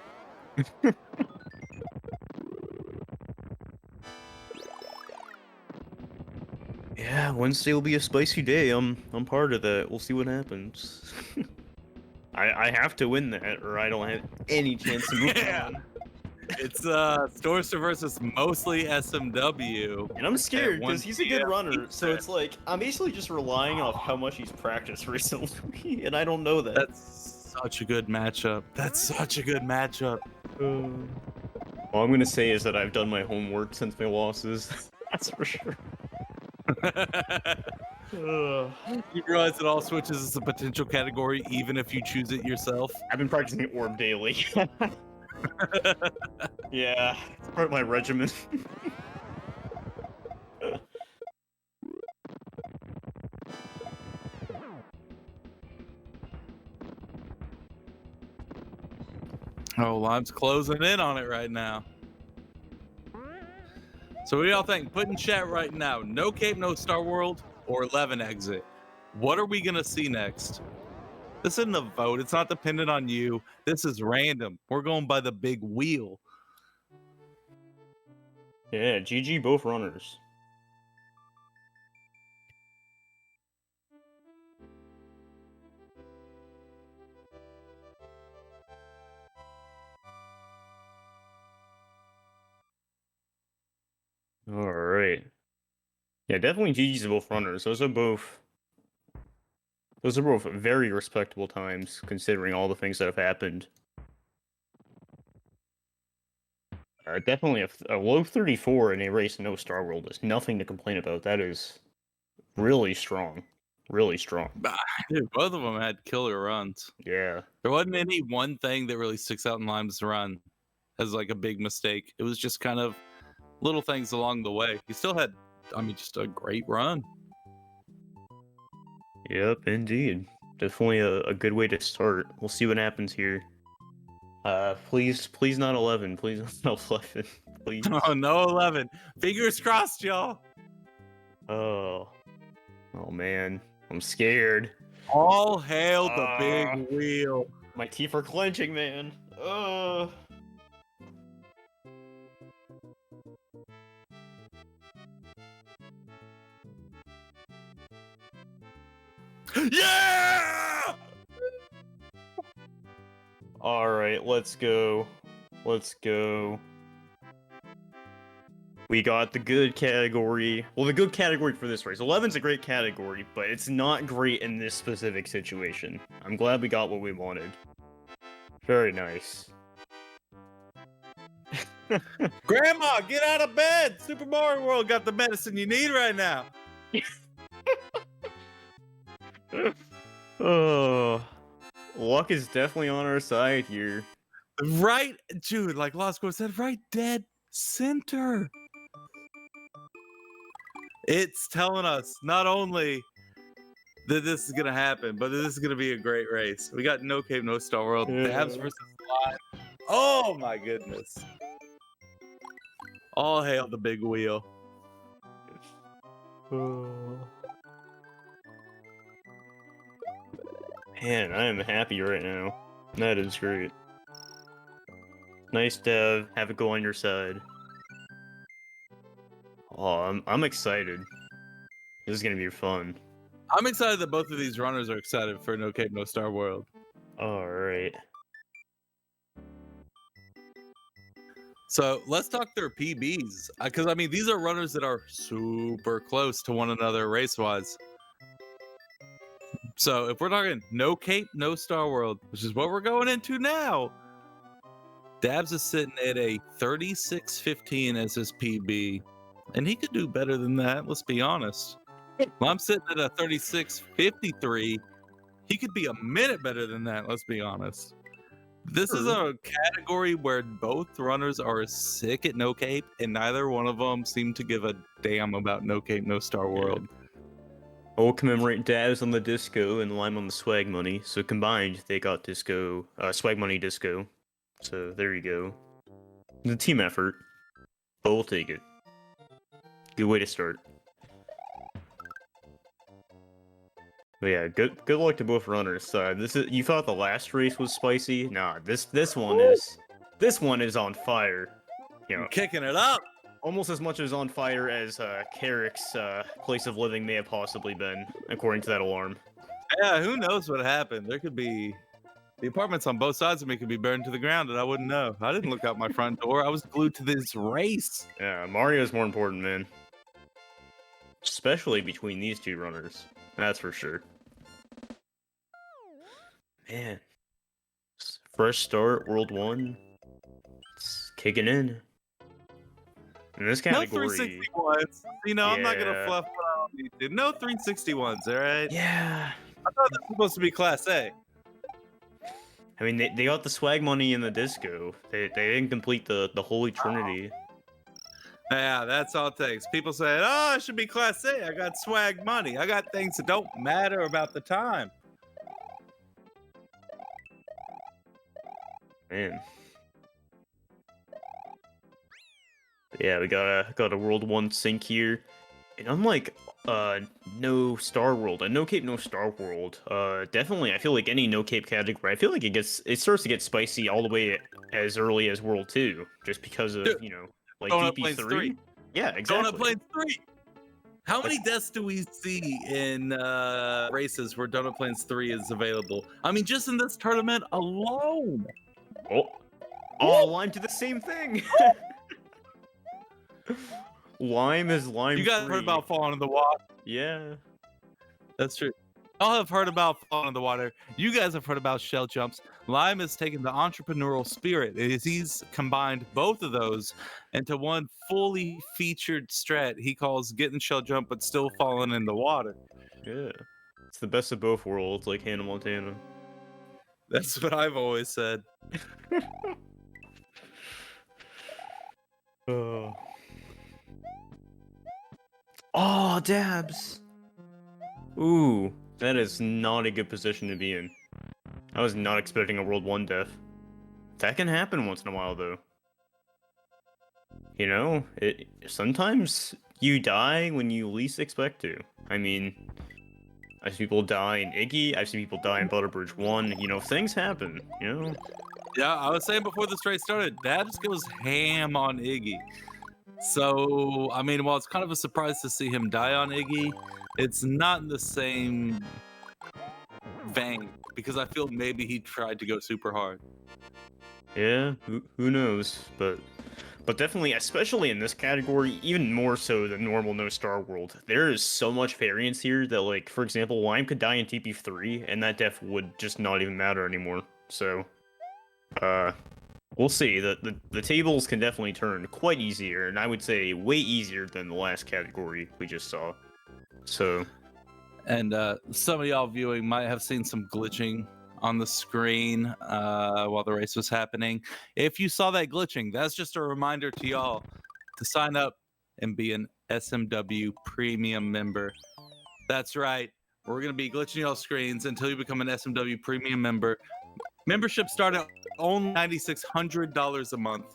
Yeah, Wednesday will be a spicy day. I'm part of that. We'll see what happens. I have to win that, or I don't have any chance to move Yeah. on. It's Storster versus mostly SMW. And I'm scared At 1 because he's a good PM runner, so Eastern. it's like I'm basically just relying off how much he's practiced recently, and I don't know that. That's such a good matchup. That's such a good matchup. All I'm gonna say is that I've done my homework since my losses. That's for sure. You realize it all switches as a potential category, even if you choose it yourself. I've been practicing Orb daily. Yeah, it's part of my regimen. Oh, Lime's closing in on it right now. So what do y'all think? Put in chat right now. No Cape, no Star World, or 11 exit. What are we gonna see next? This isn't a vote. It's not dependent on you. This is random. We're going by the big wheel. Yeah, GG both runners. All right. Yeah, definitely GG's to both runners. Those are both very respectable times considering all the things that have happened. Definitely a low 34 in a race no Star World is nothing to complain about. That is really strong. Really strong. Dude, both of them had killer runs. Yeah. There wasn't any one thing that really sticks out in Lime's run as like a big mistake. It was just kind of little things along the way. He still had, I mean, just a great run. Yep, indeed. Definitely a good way to start. We'll see what happens here. Please not 11. Please not 11. Please. Oh, no 11. Fingers crossed, y'all. Oh. Oh man. I'm scared. All hail the big Ah. wheel. My teeth are clenching, man. Yeah! Alright, let's go. Let's go. We got the good category. Well, the good category for this race. 11's a great category, but it's not great in this specific situation. I'm glad we got what we wanted. Very nice. Grandma, get out of bed! Super Mario World got the medicine you need right now. Oh, luck is definitely on our side here. Right, dude, like Lost Score said, right dead center. It's telling us not only that this is gonna happen, but that this is gonna be a great race. We got No Cape, No Star World, Dabz versus Live. Oh my goodness. All hail the big wheel. Man, I am happy right now. That is great. Nice to have it go on your side. Oh, I'm excited. This is gonna be fun. I'm excited that both of these runners are excited for No Cape, No Star World. Alright. So let's talk their PBs. Because, I mean, these are runners that are super close to one another race-wise. So if we're talking No Cape, No Star World, which is what we're going into now, Dabz is sitting at a 36.15 as his PB. And he could do better than that, let's be honest. Well, I'm sitting at a 36.53. He could be a minute better than that, let's be honest. This is a category where both runners are sick at No Cape, and neither one of them seem to give a damn about No Cape, No Star World. We'll commemorate Dabz on the disco and Lime on the swag money. So combined, they got disco, swag money disco. So there you go. The team effort. But we'll take it. Good way to start. But yeah, good luck to both runners. You thought the last race was spicy? Nah, this one is on fire. You know, Kicking it up. almost as much as on fire as Carrick's place of living may have possibly been, according to that alarm. Yeah, who knows what happened? There could be the apartments on both sides of me could be burned to the ground, and I wouldn't know. I didn't look out my front door. I was glued to this race. Yeah, Mario's more important, man. Especially between these two runners. That's for sure. Man. Fresh start, World 1. It's kicking in. In this category... No 361s. You know, I'm not going to Yeah. fluff what I don't need to. No 361s, all right? Yeah. I thought this was supposed to be Class A. I mean, they got the swag money in the disco. They didn't complete the Holy Trinity. Yeah, that's all it takes. People say, oh, it should be Class A. I got swag money. I got things that don't matter about the time. Man. Yeah, we got a World 1 sync here. And unlike No Star World and No Cape No Star World, definitely I feel like any No Cape category, I feel like it starts to get spicy all the way as early as World 2, just because of, Dude, you know, like Donut Plains DP3. 3. Yeah, exactly. Donut Plains 3. How many deaths do we see in races where Donut Plains 3 is available? I mean, just in this tournament alone. Oh, Lime did the same thing. Lime is Lime. You guys free. heard about falling in the water? Yeah. That's true. Y'all have heard about falling in the water. You guys have heard about shell jumps. Lime has taken the entrepreneurial spirit. He's combined both of those into one fully featured strat he calls getting shell jump but still falling in the water. Yeah. It's the best of both worlds, like Hannah Montana. That's what I've always said. Oh, Dabz. Ooh, that is not a good position to be in. I was not expecting a World 1 death. That can happen once in a while, though. You know, sometimes you die when you least expect to. I mean, I've seen people die in Iggy, I've seen people die in Butterbridge 1, you know, things happen, you know? Yeah, I was saying before this race started, Dabs goes ham on Iggy. So, I mean, while it's kind of a surprise to see him die on Iggy, it's not in the same vein because I feel maybe he tried to go super hard. Yeah, who knows, but definitely, especially in this category, even more so than normal No Star World, there is so much variance here that, like, for example, Lime could die in TP3, and that death would just not even matter anymore. So, uh, we'll see. The tables can definitely turn quite easier, and I would say way easier than the last category we just saw. So, And some of y'all viewing might have seen some glitching on the screen while the race was happening. If you saw that glitching, that's just a reminder to y'all to sign up and be an SMW premium member. That's right. We're going to be glitching y'all screens until you become an SMW premium member. Membership start at only $9,600 a month,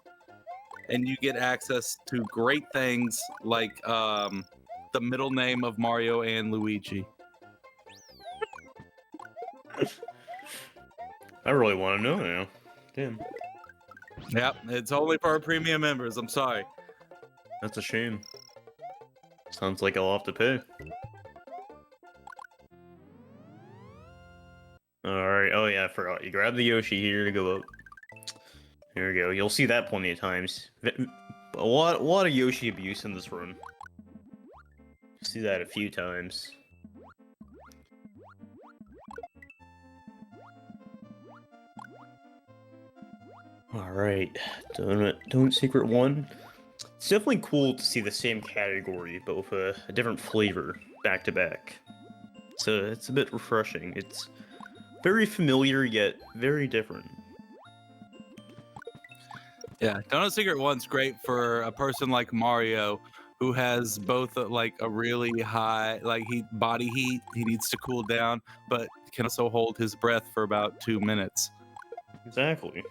and you get access to great things like the middle name of Mario and Luigi. I really want to know now. Damn, Yep, it's only for our premium members. I'm sorry. that's a shame. Sounds like I'll have to pay. Alright, oh yeah, I forgot. You grab the Yoshi here to go up. There we go. You'll see that plenty of times. A lot of Yoshi abuse in this run. See that a few times. Alright, don't Secret 1. It's definitely cool to see the same category, but with a different flavor back to back. So it's a bit refreshing. It's very familiar yet very different. Yeah, Donut Secret 1's great for a person like Mario who has both like a really high body heat, he needs to cool down, but can also hold his breath for about 2 minutes. Exactly.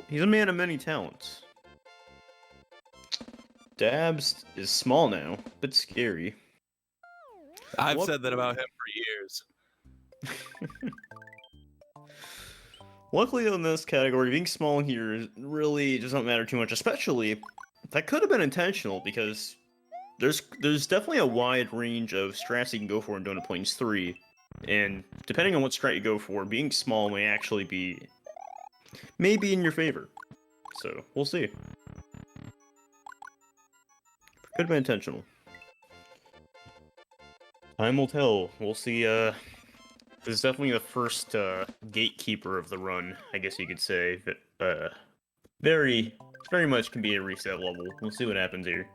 He's a man of many talents. Dabz is small now, but scary. I've said that about him for years. Luckily, in this category, being small here really doesn't matter too much, especially that could have been intentional because there's definitely a wide range of strats you can go for in Donut Plains 3, and depending on what strat you go for, being small may actually be maybe in your favor. So, we'll see. Could have been intentional. Time will tell. We'll see, this is definitely the first, gatekeeper of the run, I guess you could say. Very much can be a reset level. We'll see what happens here.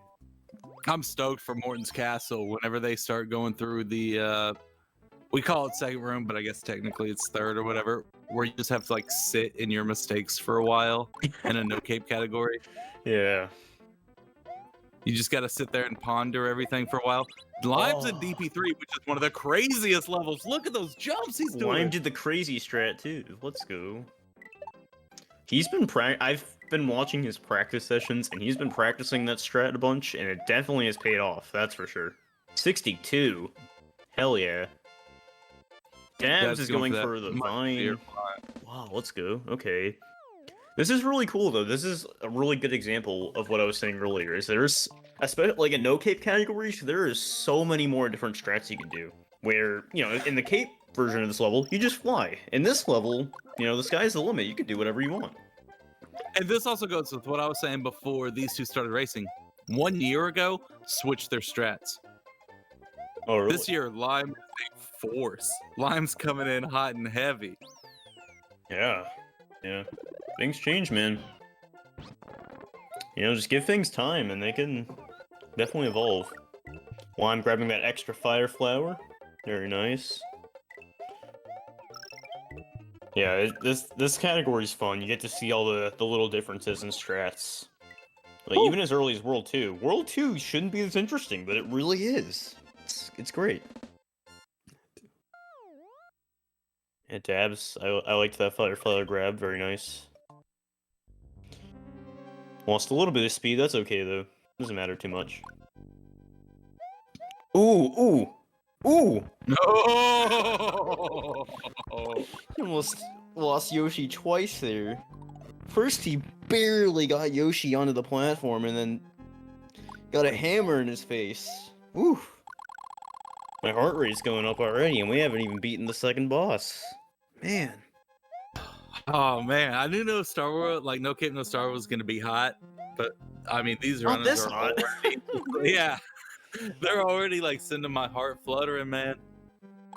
I'm stoked for Morton's Castle whenever they start going through the we call it second room, but I guess technically it's third or whatever, where you just have to like sit in your mistakes for a while in a no cape category. Yeah. You just got to sit there and ponder everything for a while. Lime's in DP3, which is one of the craziest levels. Look at those jumps he's doing. Lime did the crazy strat too. Let's go. I've been watching his practice sessions, and he's been practicing that strat a bunch, and it definitely has paid off. That's for sure. 62. Hell yeah. Dabz is going for the vine. Wow, let's go. Okay. This is really cool, though. This is a really good example of what I was saying earlier. Is there's, especially like in no cape categories, there is so many more different strats you can do. Where, you know, in the cape version of this level, you just fly. In this level, you know, the sky's the limit. You can do whatever you want. And this also goes with what I was saying before these two started racing. 1 year ago, switched their strats. Oh, really? This year, Lime is a force. Lime's coming in hot and heavy. Yeah. Yeah. Things change, man. You know, just give things time and they can definitely evolve. Well, I'm grabbing that extra fire flower. Very nice. Yeah, this category's fun. You get to see all the little differences in strats. Like, even as early as World 2. World 2 shouldn't be this interesting, but it really is. It's great. Yeah, Dabz, I liked that fire flower grab. Very nice. Lost a little bit of speed. That's okay, though. Doesn't matter too much. Ooh, ooh, ooh! No. He almost lost Yoshi twice there. First, he barely got Yoshi onto the platform, and then got a hammer in his face. Woo! My heart rate's going up already, and we haven't even beaten the second boss. Man. Oh man, I knew No Star Wars, like No Cape No Star Wars was gonna be hot, but I mean these Not runners this are hot. already, yeah, they're already like sending my heart fluttering, man.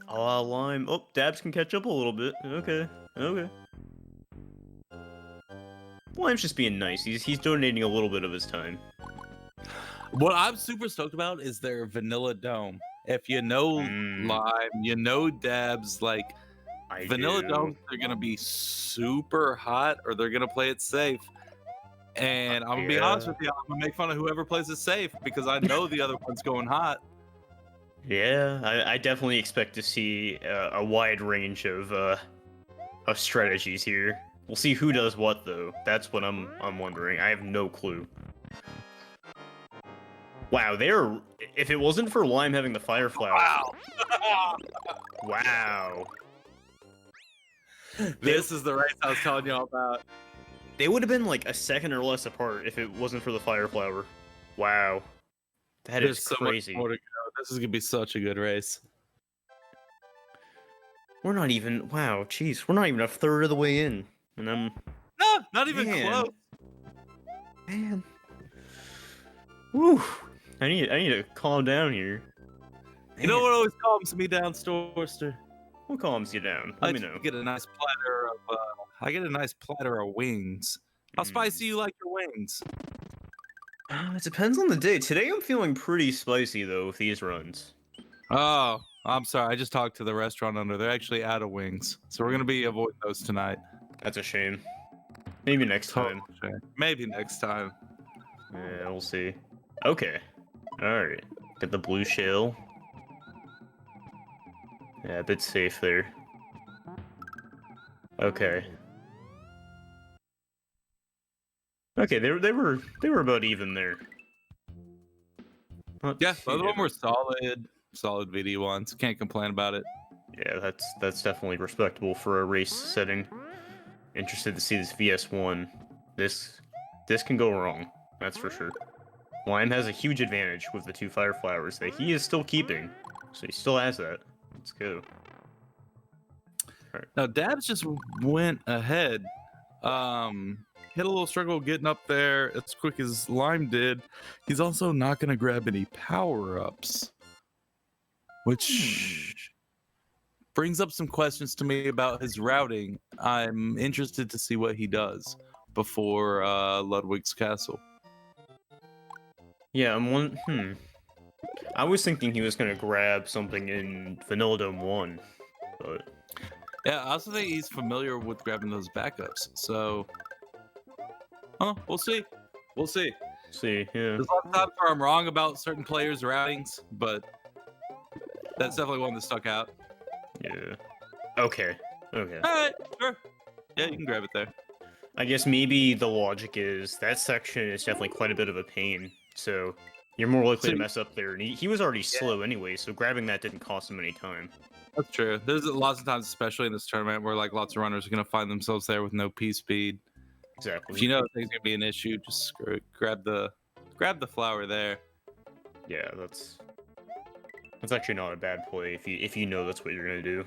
Oh, Lime. Oh, Dabs can catch up a little bit. Okay, okay. Lime's just being nice. He's donating a little bit of his time. What I'm super stoked about is their Vanilla Dome. If you know Lime, you know Dabs, like I Vanilla do. Domes, they're gonna be super hot or they're gonna play it safe. And I'm gonna be honest with you, I'm gonna make fun of whoever plays it safe because I know the other one's going hot. Yeah, I definitely expect to see a wide range of strategies here. We'll see who does what though. That's what I'm wondering. I have no clue. Wow, they're if it wasn't for Lime having the fire flower. Wow. Wow. This is the race I was telling y'all about. They would have been like a second or less apart if it wasn't for the fire flower. Wow. That There's is so crazy. much more to go. This is gonna be such a good race. We're not even wow, jeez, we're not even a third of the way in. And I'm No, not even Man. close. Man. Woo. I need to calm down here. You know Man. what always calms me down, Storster? What calms you down? I Let me know. get a nice platter of I get a nice platter of wings. How spicy you like your wings? It depends on the day. Today I'm feeling pretty spicy though with these runs. Oh, I'm sorry. I just talked to the restaurant owner. They're actually out of wings, so we're gonna be avoiding those tonight. That's a shame. Maybe next time. Shame. Maybe next time. Yeah, we'll see. Okay. Alright. Get the blue shell. Yeah, a bit safe there. Okay. Okay, they were about even there. Not Yeah, too both of them were different. solid VD ones. Can't complain about it. Yeah, that's definitely respectable for a race setting. Interested to see this VS1. This can go wrong. That's for sure. Lime has a huge advantage with the two fire flowers that he is still keeping, so he still has that. Let's go. Now Dabs just went ahead. Hit a little struggle getting up there as quick as Lime did. He's also not going to grab any power-ups, which brings up some questions to me about his routing. I'm interested to see what he does before Ludwig's Castle. Yeah, I was thinking he was gonna grab something in Vanilla Dome 1, but Yeah, I also think he's familiar with grabbing those backups. So, we'll see. We'll see. see, yeah. There's a lot of times where I'm wrong about certain players' routings, but that's definitely one that stuck out. Yeah. Okay. Okay. All right, sure. Yeah, you can grab it there. I guess maybe the logic is that section is definitely quite a bit of a pain, so you're more likely to mess up there. And he was already slow anyway, so grabbing that didn't cost him any time. That's true. There's lots of times, especially in this tournament, where like lots of runners are gonna find themselves there with no P speed. Exactly. If you know things gonna be an issue, just grab the flower there. Yeah, that's actually not a bad play if you know that's what you're gonna do.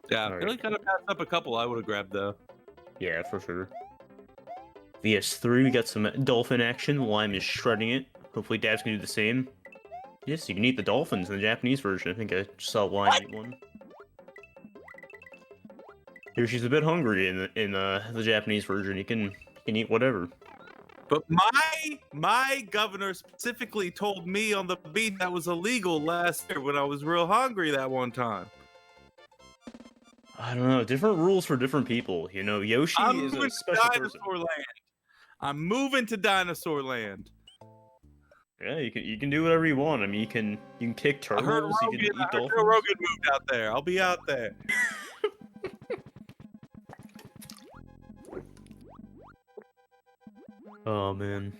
Yeah, All really right. kind of passed up a couple I would have grabbed though. Yeah, for sure. VS3, we got some dolphin action. Lime is shredding it. Hopefully Dabs can do the same. Yes, you can eat the dolphins in the Japanese version. I think I just saw Lime eat one. Here she's a bit hungry in the Japanese version. You can eat whatever. But my governor specifically told me on the beach that was illegal last year when I was real hungry that one time. I don't know. Different rules for different people. You know, Yoshi I'm is moving a to special person. Dinosaur Land. I'm moving to Dinosaur Land. Yeah, you can do whatever you want. I mean, you can kick I heard turtles. You can eat Joe dolphins. Rogan moved out there. I'll be out there. Oh man.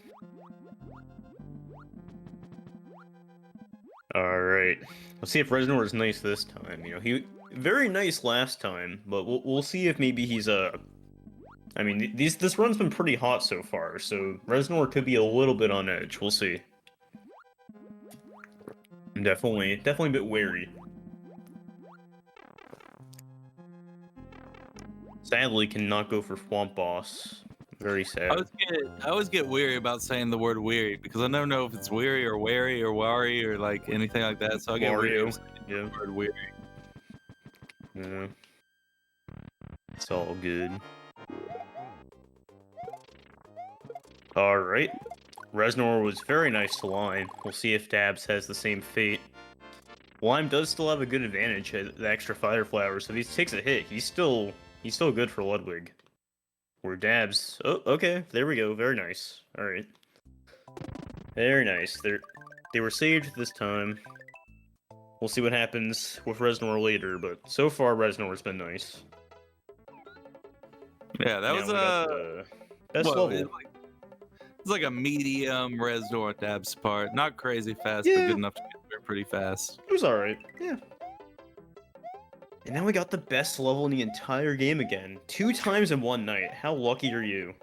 All right. Let's see if Reznor is nice this time. You know, he very nice last time, but we'll see if maybe he's I mean, this run's been pretty hot so far, so Reznor could be a little bit on edge. We'll see. I'm definitely a bit wary. Sadly, cannot go for Swamp Boss. Very sad. I always get weary about saying the word weary because I never know if it's weary or wary or worry or like anything like that. So I get weary Wario. saying Yeah. the word weary. Yeah. It's all good. Alright. Reznor was very nice to Lime. We'll see if Dabz has the same fate. Lime does still have a good advantage at the extra Fire Flower, so if he takes a hit, he's still good for Ludwig. Where Dabz... Oh, okay. There we go. Very nice. Alright. Very nice. They were saved this time. We'll see what happens with Reznor later, but so far Reznor's been nice. Yeah, that was we got the best level. It's like a medium Reznor Dabz part. Not crazy fast, but Yeah. good enough to get there pretty fast. It was alright. Yeah. And then we got the best level in the entire game again. 2 times in one night. How lucky are you?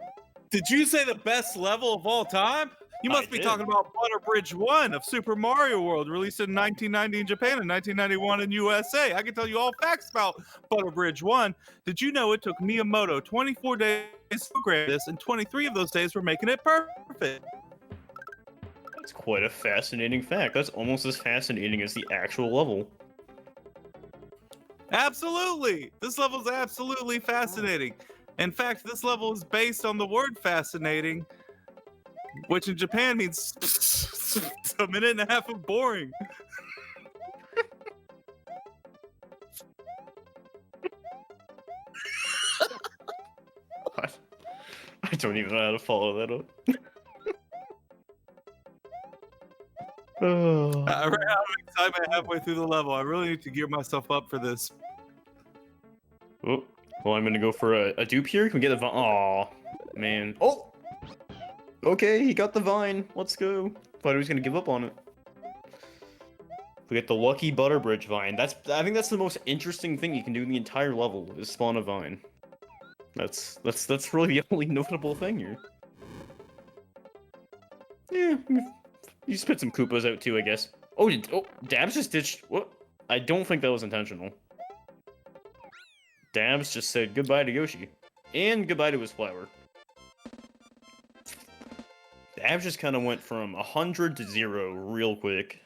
Did you say the best level of all time? You must be talking about Butter Bridge 1 of Super Mario World, released in 1990 in Japan and 1991 in USA. I can tell you all facts about Butter Bridge 1. Did you know it took Miyamoto 24 days to program this, and 23 of those days were making it perfect? That's quite a fascinating fact. That's almost as fascinating as the actual level. Absolutely! This level is absolutely fascinating. In fact, this level is based on the word fascinating, which in Japan means a minute and a half of boring. I don't even know how to follow that up. Oh. I ran out of excitement halfway through the level. I really need to gear myself up for this. Oh, well, I'm gonna go for a dupe here. Can we get a vine? Aw, man. Oh! Okay, he got the vine. Let's go. Thought he was gonna give up on it. We get the lucky Butterbridge vine. I think that's the most interesting thing you can do in the entire level, is spawn a vine. That's really the only notable thing here. Yeah, you spit some Koopas out too, I guess. Oh, Dabz just ditched... What? I don't think that was intentional. Dabz just said goodbye to Yoshi. And goodbye to his flower. Dabz just kind of went from 100 to 0 real quick.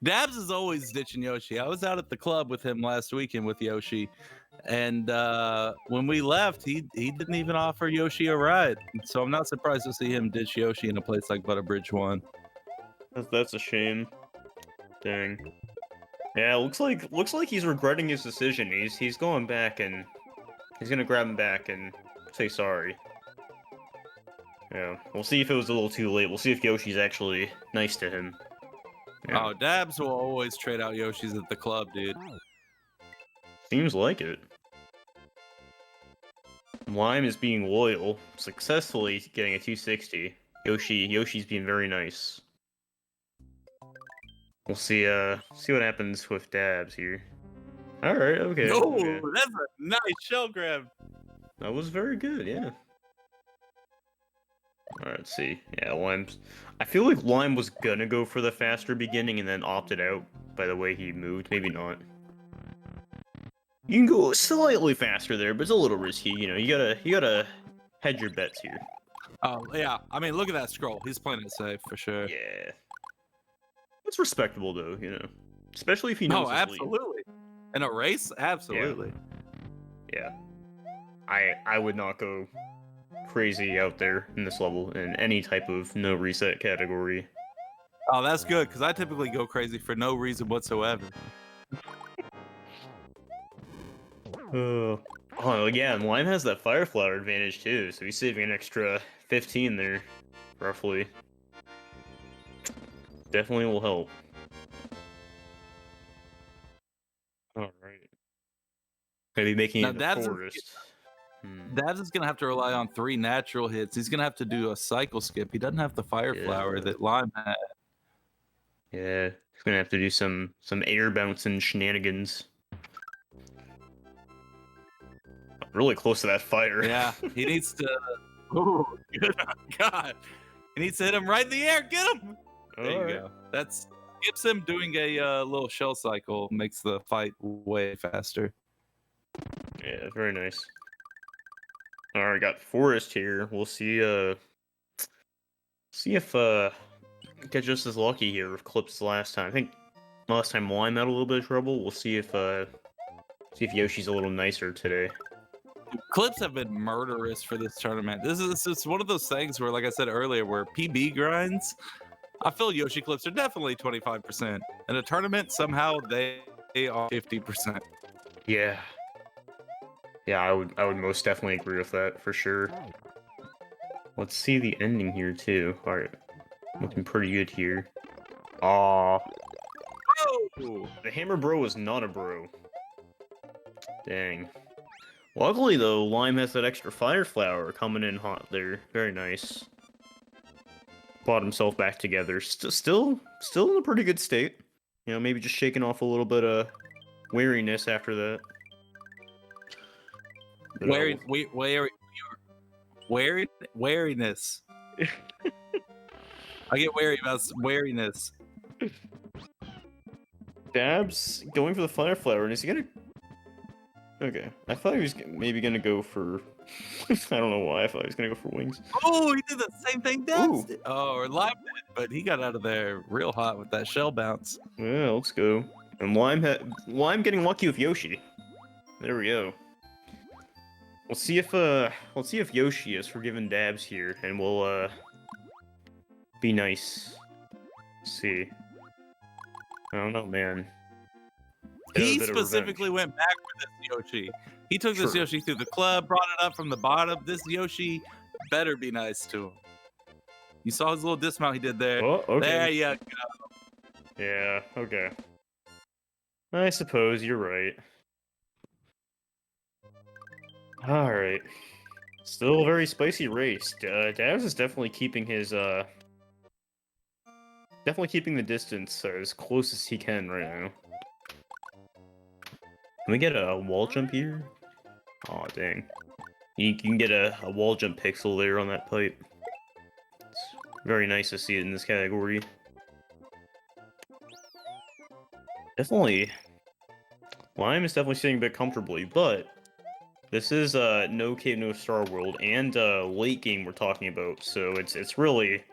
Dabz is always ditching Yoshi. I was out at the club with him last weekend with Yoshi, and when we left, he didn't even offer Yoshi a ride. So I'm not surprised to see him ditch Yoshi in a place like Butterbridge 1. That's a shame. Dang. Yeah, looks like he's regretting his decision. He's going back and he's gonna grab him back and say sorry. Yeah, we'll see if it was a little too late. We'll see if Yoshi's actually nice to him. Yeah. Oh, Dabz will always trade out Yoshis at the club, dude. Seems like it. Lime is being loyal, successfully getting a 260. Yoshi's being very nice. We'll see what happens with Dabz here. Alright, okay. Oh, okay. that's a nice shell grab. That was very good, yeah. Alright, let's see. Yeah, Lime's... I feel like Lime was gonna go for the faster beginning and then opted out by the way he moved. Maybe not. You can go slightly faster there, but it's a little risky, you know. You gotta hedge your bets here. Oh, yeah. I mean, look at that scroll. He's playing it safe for sure. Yeah. It's respectable, though, you know. Especially if he knows his lead. Absolutely. In a race? Absolutely. Yeah. I would not go crazy out there in this level in any type of no reset category. Oh, that's good, because I typically go crazy for no reason whatsoever. Oh, yeah, and Lime has that Fire Flower advantage, too, so he's saving an extra 15 there, roughly. Definitely will help. Alright. Maybe making Now, it the Dabz forest. Dabz is going to have to rely on 3 natural hits. He's going to have to do a cycle skip. He doesn't have the Fire Flower that Lime had. Yeah. Gonna have to do some air bouncing shenanigans. Really close to that fire. Yeah, he needs to. Oh, good God! He needs to hit him right in the air. Get him! There you go. That's skips him doing a little shell cycle. Makes the fight way faster. Yeah, very nice. All right, got Forest here. We'll see. See if get just as lucky here with Clips last time. I think last time Lime had a little bit of trouble. We'll see if Yoshi's a little nicer today. Clips have been murderous for this tournament. This is one of those things where, like I said earlier, where PB grinds. I feel Yoshi clips are definitely 25%. In a tournament, somehow they are 50%. Yeah. Yeah, I would most definitely agree with that for sure. Let's see the ending here too. All right, looking pretty good here. Aw, Oh! the Hammer Bro was not a bro. Dang. Luckily though, Lime has that extra Fire Flower coming in hot there. Very nice. Brought himself back together. Still in a pretty good state. You know, maybe just shaking off a little bit of weariness after that. But, wariness. I get wary about wariness. Dabz going for the Fire Flower, and is he gonna... Okay, I thought he was maybe gonna go for... I don't know why I thought he was gonna go for wings. Oh, he did the same thing Dabz Ooh. did. Oh, or Lime did, but he got out of there real hot with that shell bounce. Yeah, let's go. And Lime getting lucky with Yoshi. There we go. Let's see if Yoshi is forgiving Dabz here, and we'll be nice. Let's see. I don't know, man. He specifically went back for this Yoshi. He took this Yoshi through the club, brought it up from the bottom. This Yoshi better be nice to him. You saw his little dismount he did there. Oh, okay. There you go. Yeah, okay. I suppose you're right. Alright. Still a very spicy race. Dabz is definitely keeping his, definitely keeping the distance as close as he can right now. Can we get a wall jump here? Aw, dang. You can get a wall jump pixel there on that pipe. It's very nice to see it in this category. Definitely. Lime is definitely sitting a bit comfortably, but this is No Cave, No Star World and late game we're talking about, so it's really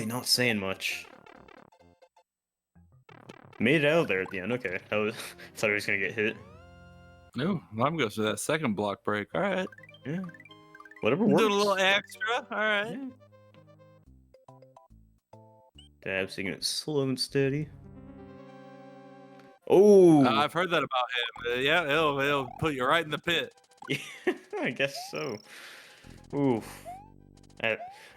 not saying much. Made it out of there at the end. Okay, I thought he was gonna get hit. No, Lime goes for that second block break. All right. Yeah, whatever works. Doing a little extra. All right. Yeah. Dabz taking it slow and steady. Oh, I've heard that about him. Yeah, it'll put you right in the pit. Yeah, I guess so. Oof.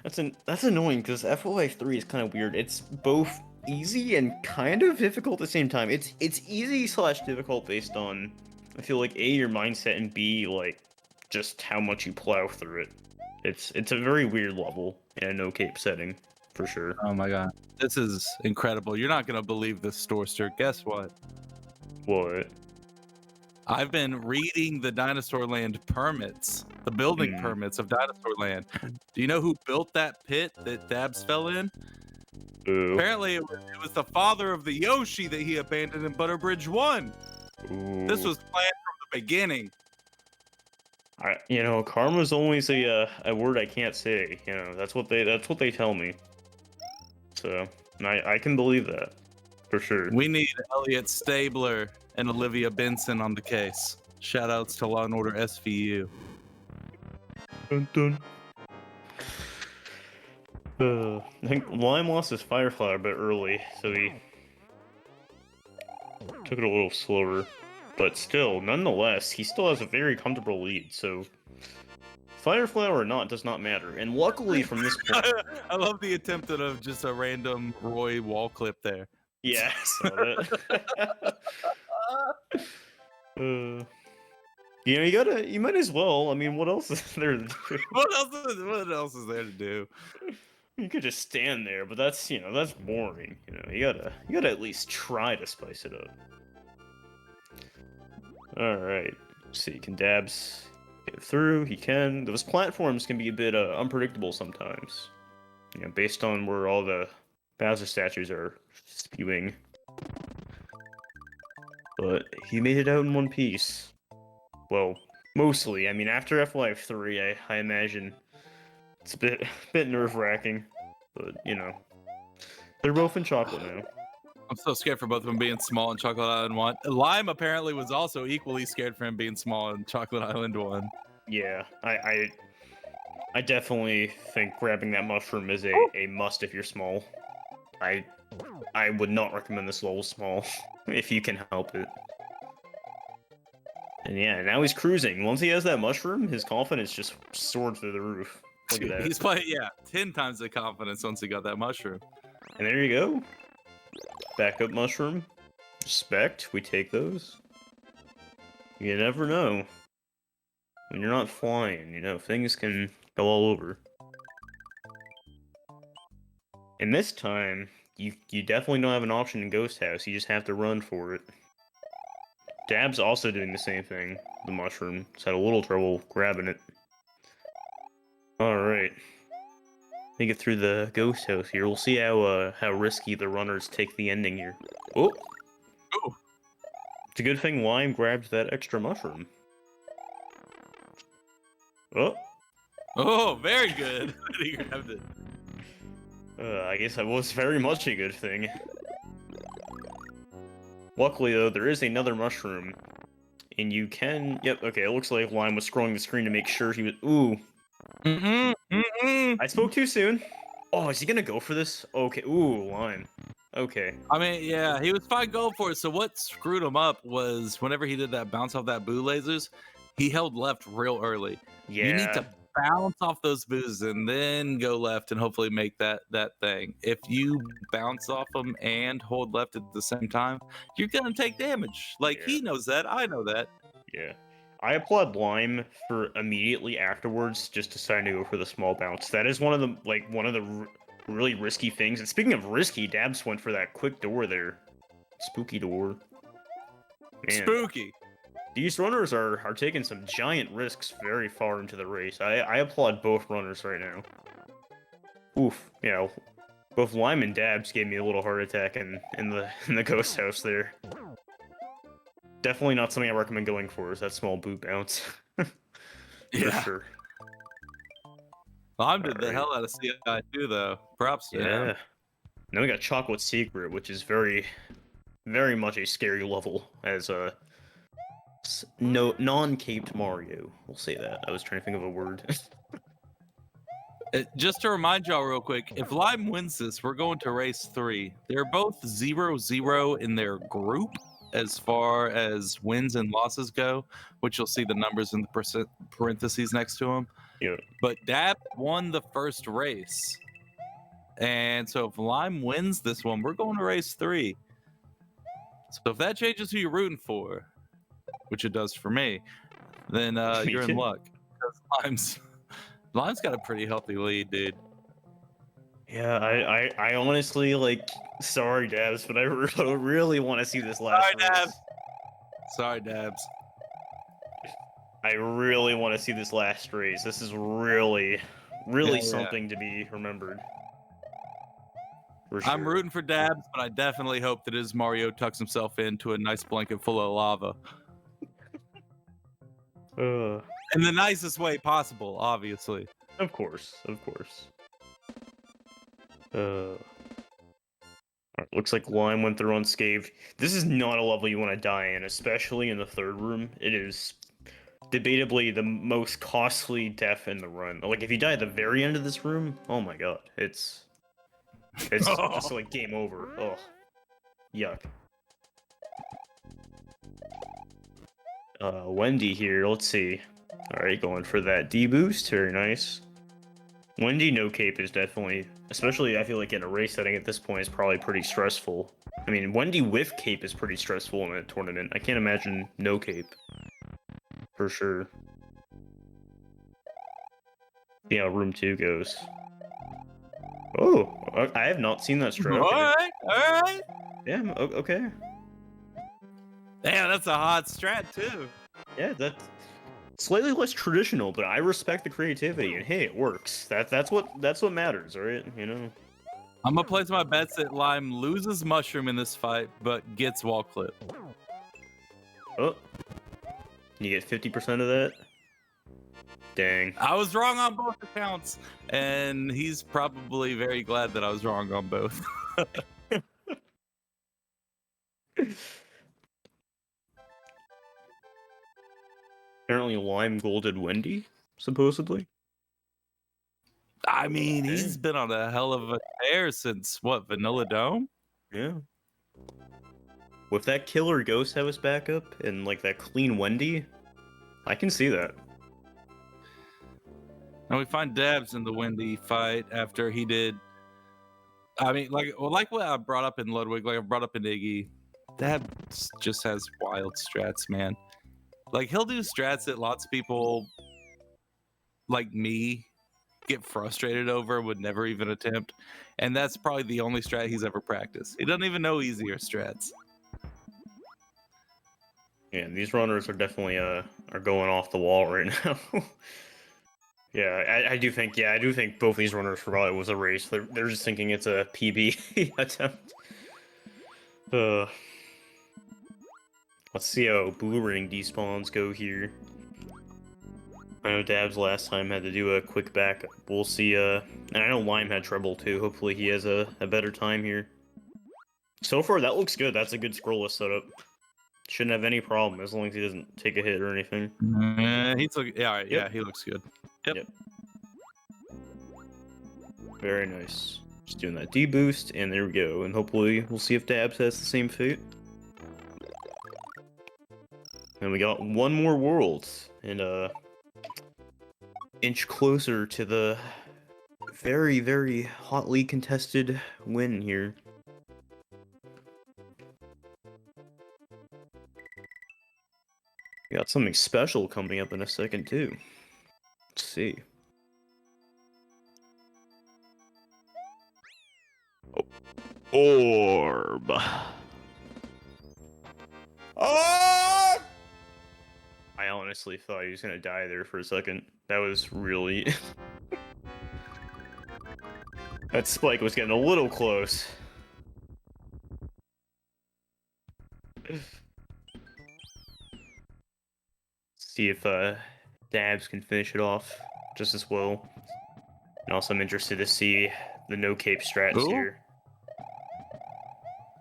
That's annoying because FOI 3 is kind of weird. It's both easy and kind of difficult at the same time. It's easy / difficult based on, I feel like, A, your mindset, and B, like just how much you plow through it. It's a very weird level in a no cape setting for sure. Oh my god, this is incredible. You're not gonna believe this, Storster. Guess what? What? I've been reading the Dinosaur Land permits, the building permits of Dinosaur Land. Do you know who built that pit that Dabz fell in? Ooh. Apparently, it was the father of the Yoshi that he abandoned in Butterbridge 1. Ooh. This was planned from the beginning. Karma's always a word I can't say. You know, that's what they tell me. So I can believe that for sure. We need Elliot Stabler and Olivia Benson on the case. Shoutouts to Law and Order SVU. Dun, dun. I think Lime lost his Fire Flower a bit early, so he took it a little slower. But still, nonetheless, he still has a very comfortable lead, so Fire Flower or not does not matter. And luckily from this point... I love the attempt of just a random Roy wall clip there. Yeah, I saw that. You might as well. I mean, what else is there to do? What else is there to do? You could just stand there, but that's that's boring. You gotta at least try to spice it up. All right. Let's see, can Dabs get through? He can. Those platforms can be a bit unpredictable sometimes. Based on where all the Bowser statues are spewing. But he made it out in one piece. Well, mostly. I mean, after F-Life 3, I imagine it's a bit nerve-wracking. But, they're both in chocolate now. I'm so scared for both of them being small in Chocolate Island 1. Lime apparently was also equally scared for him being small in Chocolate Island 1. Yeah, I definitely think grabbing that mushroom is a must if you're small. I would not recommend this level small, if you can help it. And yeah, now he's cruising. Once he has that mushroom, his confidence just soared through the roof. Look at that. He's playing, 10 times the confidence once he got that mushroom. And there you go. Backup mushroom. Respect, we take those. You never know. When you're not flying, things can go all over. And this time, you definitely don't have an option in Ghost House, you just have to run for it. Dab's also doing the same thing, the mushroom. Just had a little trouble grabbing it. Alright. Make it through the Ghost House here. We'll see how risky the runners take the ending here. Oh! Oh! It's a good thing Lime grabbed that extra mushroom. Oh! Oh, very good. He grabbed it. I guess that was very much a good thing. Luckily, though, there is another mushroom. And you can... Yep, okay, it looks like Lime was scrolling the screen to make sure he was... Ooh. I spoke too soon. Oh, is he gonna go for this? Okay, ooh, Lime. Okay. I mean, yeah, he was fine going for it. So what screwed him up was whenever he did that bounce off that boo lasers, he held left real early. Yeah. You need to bounce off those boos and then go left and hopefully make that thing. If you bounce off them and hold left at the same time, you're gonna take damage. Like, he knows that, I know that. Yeah. I applaud Lime for immediately afterwards just deciding to go for the small bounce. That is one of the really risky things. And speaking of risky, Dabs went for that quick door there. Spooky door. Man. Spooky. These runners are taking some giant risks very far into the race. I applaud both runners right now. Oof, both Lime and Dabs gave me a little heart attack in the ghost house there. Definitely not something I recommend going for, is that small boot bounce. For sure. Lime did the hell out of CI too, though. Props to him. Now we got Chocolate Secret, which is very, very much a scary level as a non-caped Mario. We'll say that. I was trying to think of a word. Just to remind y'all real quick, if Lime wins this, we're going to race 3. They're both 0-0 in their group as far as wins and losses go, which you'll see the numbers in the parentheses next to them. Yeah. But Dab won the first race. And so if Lime wins this one, we're going to race 3. So if that changes who you're rooting for, which it does for me, then you're in luck. Because Lime's got a pretty healthy lead, dude. Yeah, I honestly, sorry, Dabs, but I really want to see this last race. Sorry, Dabs. I really want to see this last race. This is really something to be remembered. For sure. I'm rooting for Dabs, but I definitely hope that his Mario tucks himself into a nice blanket full of lava. In the nicest way possible, obviously. Of course. Looks like Lime went through unscathed. This is not a level you want to die in, especially in the third room. It is debatably the most costly death in the run. Like, if you die at the very end of this room, oh my god, it's just like game over. Oh, yuck. Wendy here, let's see. Alright, going for that D-boost, very nice. Wendy no cape is definitely, especially I feel like in a race setting at this point, is probably pretty stressful. I mean, Wendy with cape is pretty stressful in a tournament. I can't imagine no cape. For sure. See how room 2 goes. Oh, I have not seen that All strat. Okay. right, all right. Yeah, okay. Damn, that's a hot strat too. Yeah, that's slightly less traditional, but I respect the creativity, and hey, it works. That's what matters, right? You know. I'm gonna place my bets that Lime loses mushroom in this fight, but gets wall clip. Oh, you get 50% of that. Dang. I was wrong on both accounts, and he's probably very glad that I was wrong on both. Apparently, Lime golded Wendy, supposedly. I mean, he's Dang. been on a hell of a tear since what, Vanilla Dome? Yeah. With that killer ghost that was back up and like that clean Wendy, I can see that. And we find Dabz in the Wendy fight after he did. I mean, like what I brought up in Ludwig, like I brought up in Iggy. Dabz just has wild strats, man. Like he'll do strats that lots of people like me get frustrated over, would never even attempt. And that's probably the only strat he's ever practiced. He doesn't even know easier strats. Yeah, these runners are definitely are going off the wall right now. Yeah, I do think both these runners forgot it was a race. They're just thinking it's a PB attempt. Let's see how blue ring despawns go here. I know Dabs last time had to do a quick backup. We'll see, and I know Lime had trouble too. Hopefully he has a better time here. So far, that looks good. That's a good scrollless setup. Shouldn't have any problem as long as he doesn't take a hit or anything. He's looking, yeah, Yep. yeah, he looks good. Yep. Very nice. Just doing that D-boost, and there we go. And hopefully we'll see if Dabs has the same fate. And we got one more world, and inch closer to the very, very hotly contested win here. We got something special coming up in a second too. Let's see. Orb. Oh! I honestly thought he was gonna die there for a second. That was really... That spike was getting a little close. See if Dabs can finish it off just as well. And also I'm interested to see the no cape strats Who? here.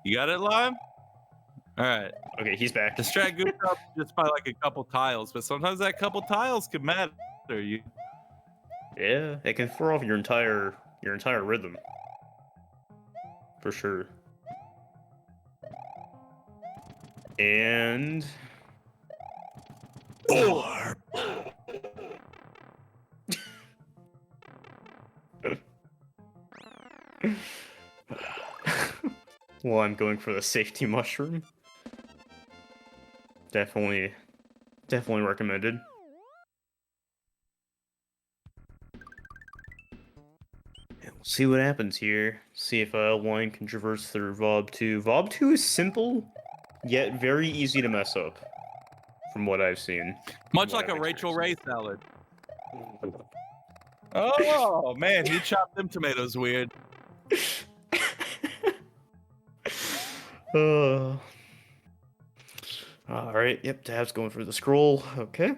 You got it, Lime? All right. Okay, he's back. The strat goes up just by like a couple tiles, but sometimes that couple tiles can matter. You Yeah, it can throw off your entire rhythm. For sure. And Orb. Well, I'm going for the safety mushroom. Definitely recommended. And we'll see what happens here. See if line can traverse through Vob 2. Vob 2 is simple, yet very easy to mess up, from what I've seen. much like a Rachel Ray salad. Oh man, he chopped them tomatoes weird. Alright, yep, Dab's going for the scroll. Okay.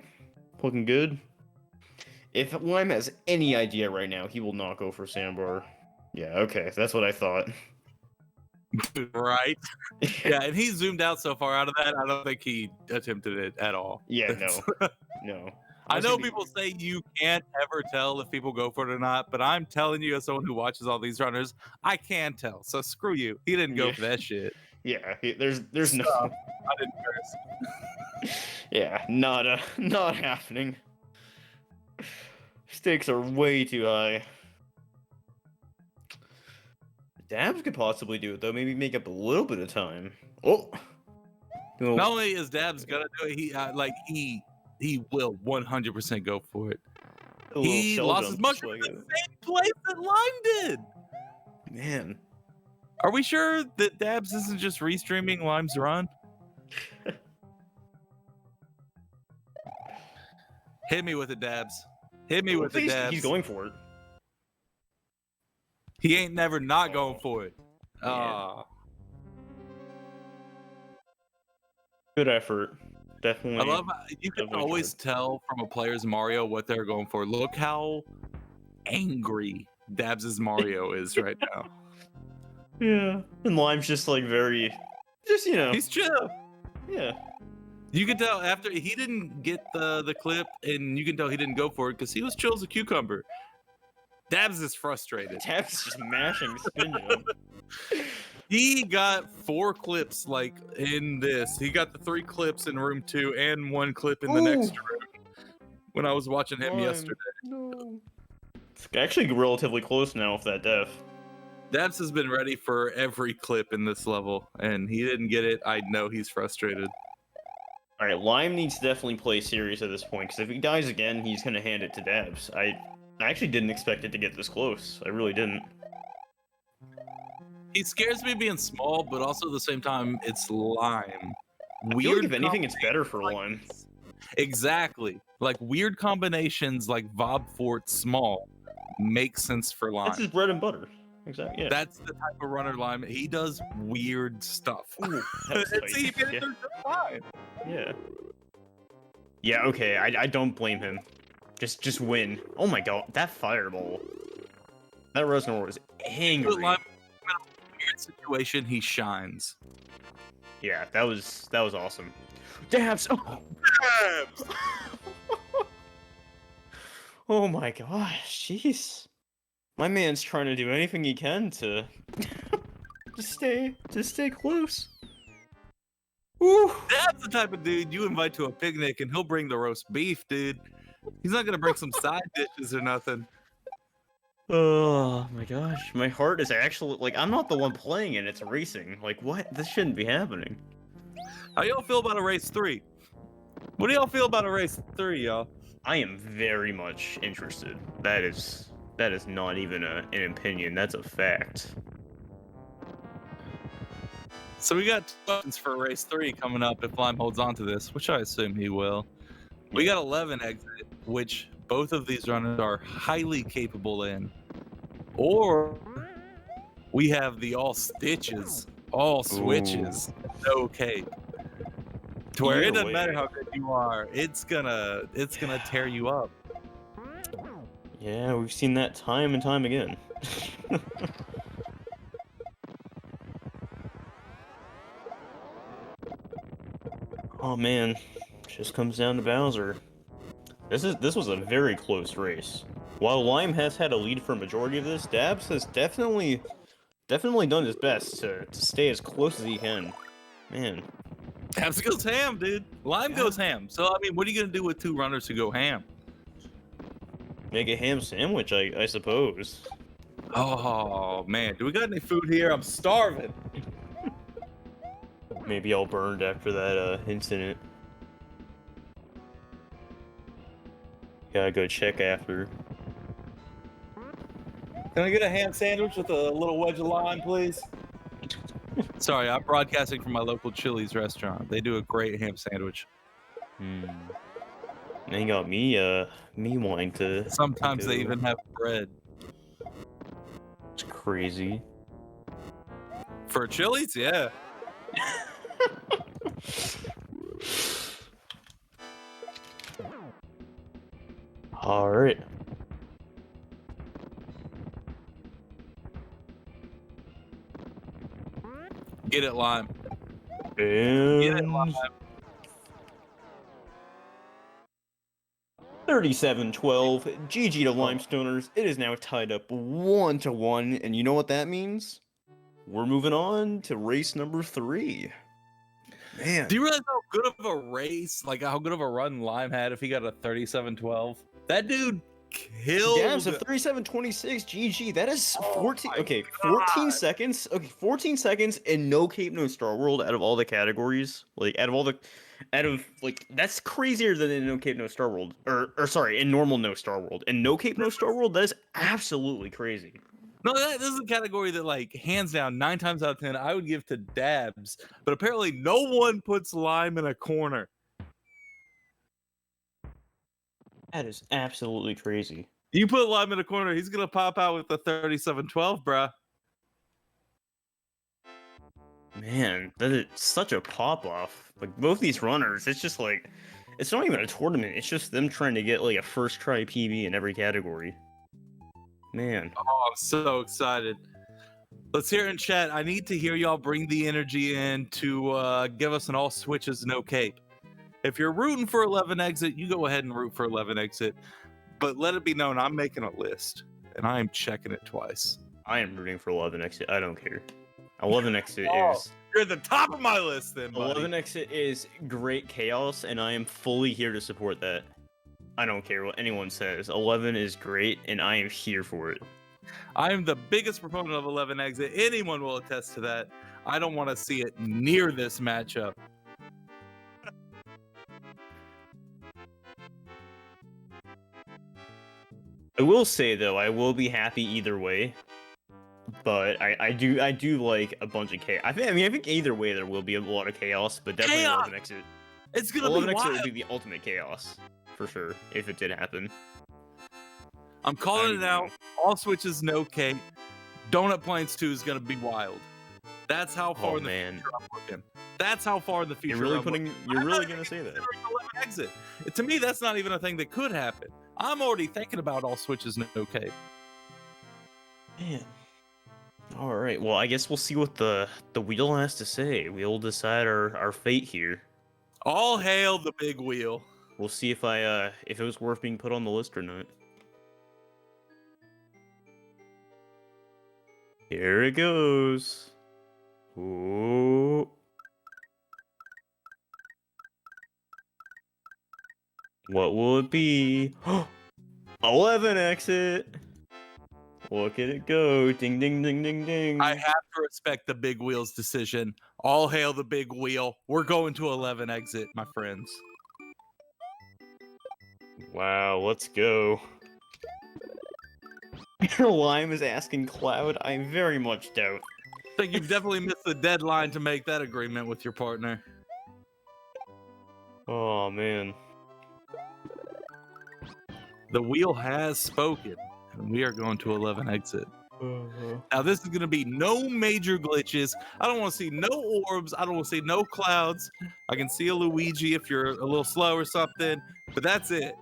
Looking good. If Lime has any idea right now, he will not go for Sandbar. Yeah, okay, that's what I thought. Right? Yeah, and he zoomed out so far out of that, I don't think he attempted it at all. Yeah, no. No. I know people say you can't ever tell if people go for it or not, but I'm telling you, as someone who watches all these runners, I can tell. So screw you. He didn't go Yeah. for that shit. Yeah, there's no. I didn't curse. Yeah, not happening. Stakes are way too high. Dabs could possibly do it though. Maybe make up a little bit of time. Oh. No. Not only is Dabz gonna do it, he will 100% go for it. He lost his mushroom in the same place that Lime did. Man. Are we sure that Dabz isn't just restreaming Lime's run? Hit me with it, Dabz. Hit me with it, Dabz. He's going for it. He ain't never not going for it. Yeah. Good effort. Definitely. I love how you can always tell from a player's Mario what they're going for. Look how angry Dabs' Mario is right now. Yeah. And Lime's just like He's chill. Yeah. You can tell after he didn't get the clip, and you can tell he didn't go for it because he was chill as a cucumber. Dabs is frustrated. Dabs is just mashing the spin jump. He got 4 clips like in this. He got the 3 clips in room 2 and 1 clip in the next room when I was watching him yesterday. No. It's actually relatively close now with that def. Dabs has been ready for every clip in this level, and he didn't get it. I know he's frustrated. All right, Lime needs to definitely play serious at this point, because if he dies again, he's going to hand it to Dabs. I actually didn't expect it to get this close. I really didn't. He scares me being small, but also at the same time, it's Lime. I feel like if anything, it's better for Lime. Exactly. Like weird combinations like Vob Fort small make sense for Lime. That's his bread and butter. Exactly. Yeah. That's the type of runner Lime. He does weird stuff. Ooh, fine. Yeah. Yeah, okay. I don't blame him. Just win. Oh my god, that fireball. That Resnor was angry. Lime, in a weird situation, he shines. Yeah, that was awesome. Dabs! Oh, Dabs! Oh my gosh, jeez. My man's trying to do anything he can to to stay close. Woo. That's the type of dude you invite to a picnic and he'll bring the roast beef, dude. He's not gonna bring some side dishes or nothing. Oh my gosh, my heart is actually like I'm not the one playing it, it's racing. Like what? This shouldn't be happening. How y'all feel about a race 3? What do y'all feel about a race 3, y'all? I am very much interested. That is not even an opinion, that's a fact. So we got 2 buttons for race 3 coming up if Lime holds on to this, which I assume he will. We got 11 exit, which both of these runners are highly capable in. Or we have the all stitches, all switches, no cape. To where it doesn't matter how good you are, it's gonna tear you up. Yeah, we've seen that time and time again. Oh man, just comes down to Bowser. This was a very close race. While Lime has had a lead for a majority of this, Dabz has definitely done his best to stay as close as he can. Man. Dabz goes ham, dude. Lime goes ham. So I mean, what are you gonna do with 2 runners who go ham? Make a ham sandwich, I suppose. Oh man, do we got any food here? I'm starving. Maybe all burned after that incident. Gotta go check after. Can I get a ham sandwich with a little wedge of lime, please? Sorry, I'm broadcasting from my local Chili's restaurant. They do a great ham sandwich. They got me wanting to. Sometimes they even have bread. It's crazy. For Chili's, yeah. All right. Get it, Lime. And Get it, Lime. 37-12. GG to Limestoners. It is now tied up 1-1, and you know what that means? We're moving on to race number 3. Man. Do you realize how good of a race, like how good of a run Lime had if he got a 37-12? That dude killed. Dabz of 37-26. GG. That is 14. Okay, 14 seconds. Okay, 14 seconds and no Cape, no Star World out of all the categories. Like that's crazier than in no Cape, no Star World. Or sorry, in normal no Star World. In no Cape, no Star World, that is absolutely crazy. No, this is a category that, like, hands down, 9 times out of 10, I would give to Dabs, but apparently no one puts Lime in a corner. That is absolutely crazy. You put Lime in a corner, he's gonna pop out with the 37-12, bruh. Man, that is such a pop off. Like both these runners, it's just like it's not even a tournament. It's just them trying to get like a first try PB in every category. Man, Oh, I'm so excited. Let's hear it in chat. I need to hear y'all bring the energy in to give us an all switches, no cape. If you're rooting for 11 exit, you go ahead and root for 11 exit. But let it be known, I'm making a list, and I am checking it twice. I am rooting for 11 exit. I don't care. 11 exit Oh, is you're at the top of my list, then, buddy. 11 exit is great chaos, and I am fully here to support that. I don't care what anyone says. 11 is great, and I am here for it. I am the biggest proponent of 11 exit. Anyone will attest to that. I don't want to see it near this matchup. I will say though, I will be happy either way. But I do like a bunch of chaos. I think either way there will be a lot of chaos, but definitely Chaos! 11 exit. It's gonna 11 be exit wild. would be the ultimate chaos for sure if it did happen. I'm calling it I out. All switches, no cape. Donut Plains 2 is gonna be wild. That's how far Oh in the man, future I'm looking. That's how far in the future. you're really I'm putting. looking. You're I'm really not gonna say that? considering 11 exit. To me, that's not even a thing that could happen. I'm already thinking about all switches, no cape. Man. All right. Well, I guess we'll see what the wheel has to say. We'll decide our fate here. All hail the big wheel. We'll see if if it was worth being put on the list or not. Here it goes. Ooh. What will it be? 11 exit. Look at it go. Ding, ding, ding, ding, ding. I have to respect the big wheel's decision. All hail the big wheel. We're going to 11 exit, my friends. Wow, let's go. Lime is asking Cloud. I very much doubt. I think you've definitely missed the deadline to make that agreement with your partner. Oh, man. The wheel has spoken, and we are going to 11 exit. Now, this is going to be no major glitches. I don't want to see no orbs. I don't want to see no clouds. I can see a Luigi if you're a little slow or something, but that's it.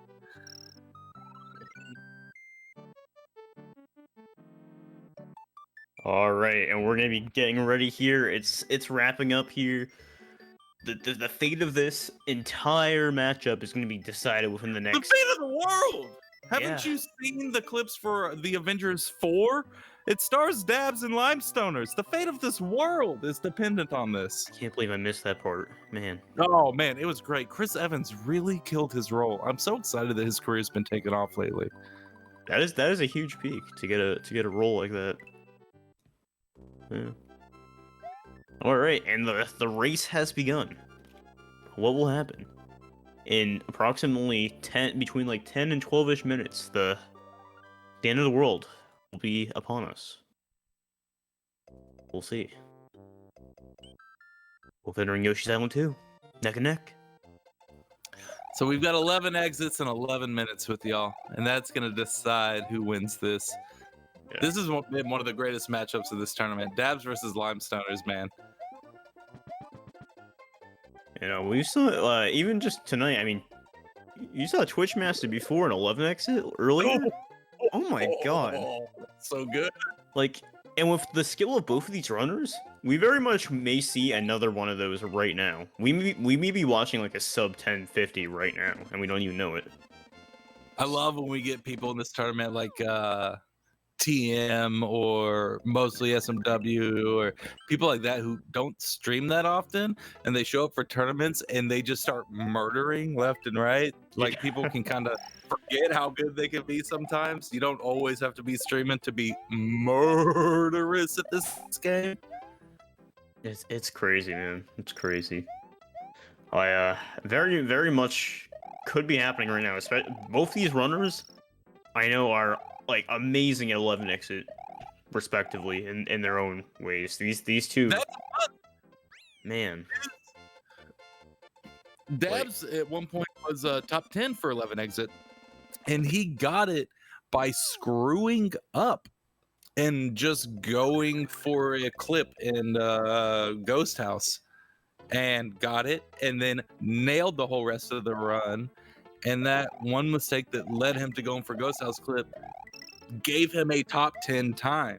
All right, and we're gonna be getting ready here. It's wrapping up here. The fate of this entire matchup is gonna be decided within the The next. fate of the world! Haven't Yeah. you seen the clips for the Avengers 4? It stars Dabz and Limestoners. The fate of this world is dependent on this. Can't believe I missed that part, man. Oh man, it was great. Chris Evans really killed his role. I'm so excited that his career's been taken off lately. That is a huge peak to get a role like that. Yeah. All right, and the race has begun. What will happen? In approximately between like 10 and 12ish minutes, the end of the world will be upon us. We'll see. We'll entering Yoshi's Island 2, neck and neck. So we've got 11 exits and 11 minutes with y'all, and that's going to decide who wins this. Yeah. This is one of the greatest matchups of this tournament. Dabz versus Limestoners, man. You know, we saw even just tonight. I mean, you saw Twitch Master before an 11 exit earlier. Oh my god! So good. Like, and with the skill of both of these runners, we very much may see another one of those right now. We may be watching like a sub 1050 right now, and we don't even know it. I love when we get people in this tournament like TM or mostly SMW or people like that who don't stream that often, and they show up for tournaments and they just start murdering left and right. Like people can kind of forget how good they can be sometimes. You don't always have to be streaming to be murderous at this game. It's crazy, man. It's crazy. I very very much could be happening right now. Especially both these runners, I know are like amazing at 11 exit. respectively, in their own ways. These two, That's man. Dabz at one point was top 10 for 11 exit, and he got it by screwing up and just going for a clip in Ghost House, and got it, and then nailed the whole rest of the run. And that one mistake that led him to going for Ghost House clip gave him a top 10 time.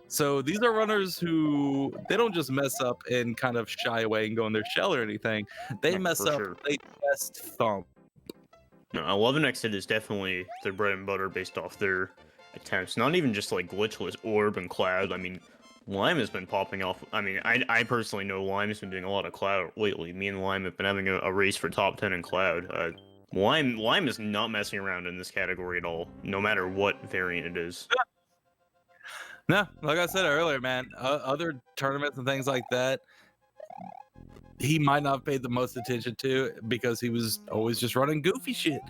So these are runners who, they don't just mess up and kind of shy away and go in their shell or anything. They No, mess for up, sure. they just thump. No, 11 exit is definitely their bread and butter based off their attempts. Not even just like glitchless orb and cloud. I mean, Lime has been popping off. I mean, I personally know Lime has been doing a lot of cloud lately. Me and Lime have been having a race for top 10 in cloud. Lime is not messing around in this category at all, no matter what variant it is. No, like I said earlier, man, other tournaments and things like that, he might not have paid the most attention to because he was always just running goofy shit.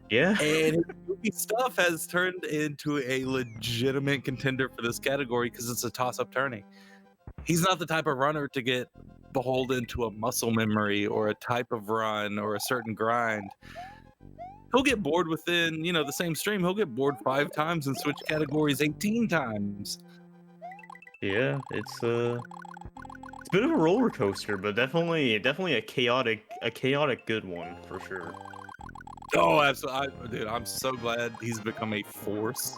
Yeah. And his goofy stuff has turned into a legitimate contender for this category because it's a toss-up tourney. He's not the type of runner to get beholden to a muscle memory or a type of run or a certain grind. He'll get bored within, the same stream. He'll get bored 5 times and switch categories 18 times. Yeah, it's a bit of a roller coaster, but definitely a chaotic good one for sure. Oh, absolutely. Dude, I'm so glad he's become a force.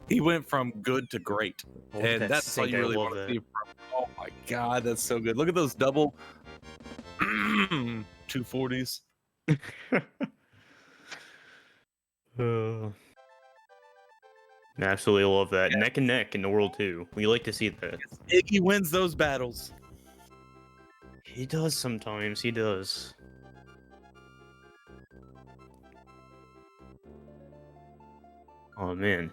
He went from good to great. Oh, And that's all you really want to see from. Oh my god, that's so good. Look at those double 240s. Absolutely love that. Yeah. Neck and neck in the world too. We like to see that. Iggy wins those battles. He does sometimes. He does. Oh man,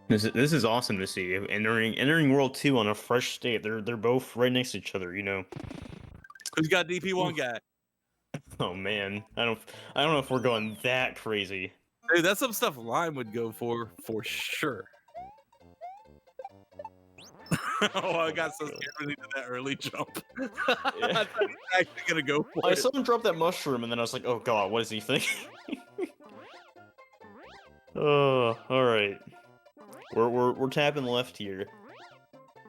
this is awesome to see. Entering World 2 on a fresh state. They're both right next to each other. Who's got DP1 guy? Oh man, I don't know if we're going that crazy. Dude, that's some stuff Lime would go for sure. Oh, I got so scared when he did that early jump. Yeah. I thought he was actually gonna go for it. I saw him drop that mushroom, and then I was like, "Oh god, what is he thinking?" Oh, all right. We're tapping left here.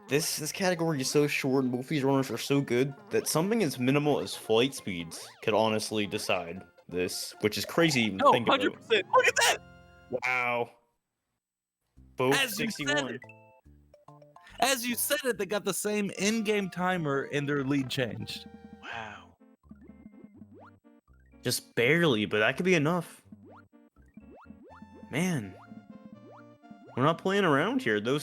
This category is so short, and both these runners are so good that something as minimal as flight speeds could honestly decide this, which is crazy. No, 100%. Look at that! Wow. Both 61. As you said it, they got the same in-game timer and their lead changed. Wow. Just barely, but that could be enough. Man. We're not playing around here. The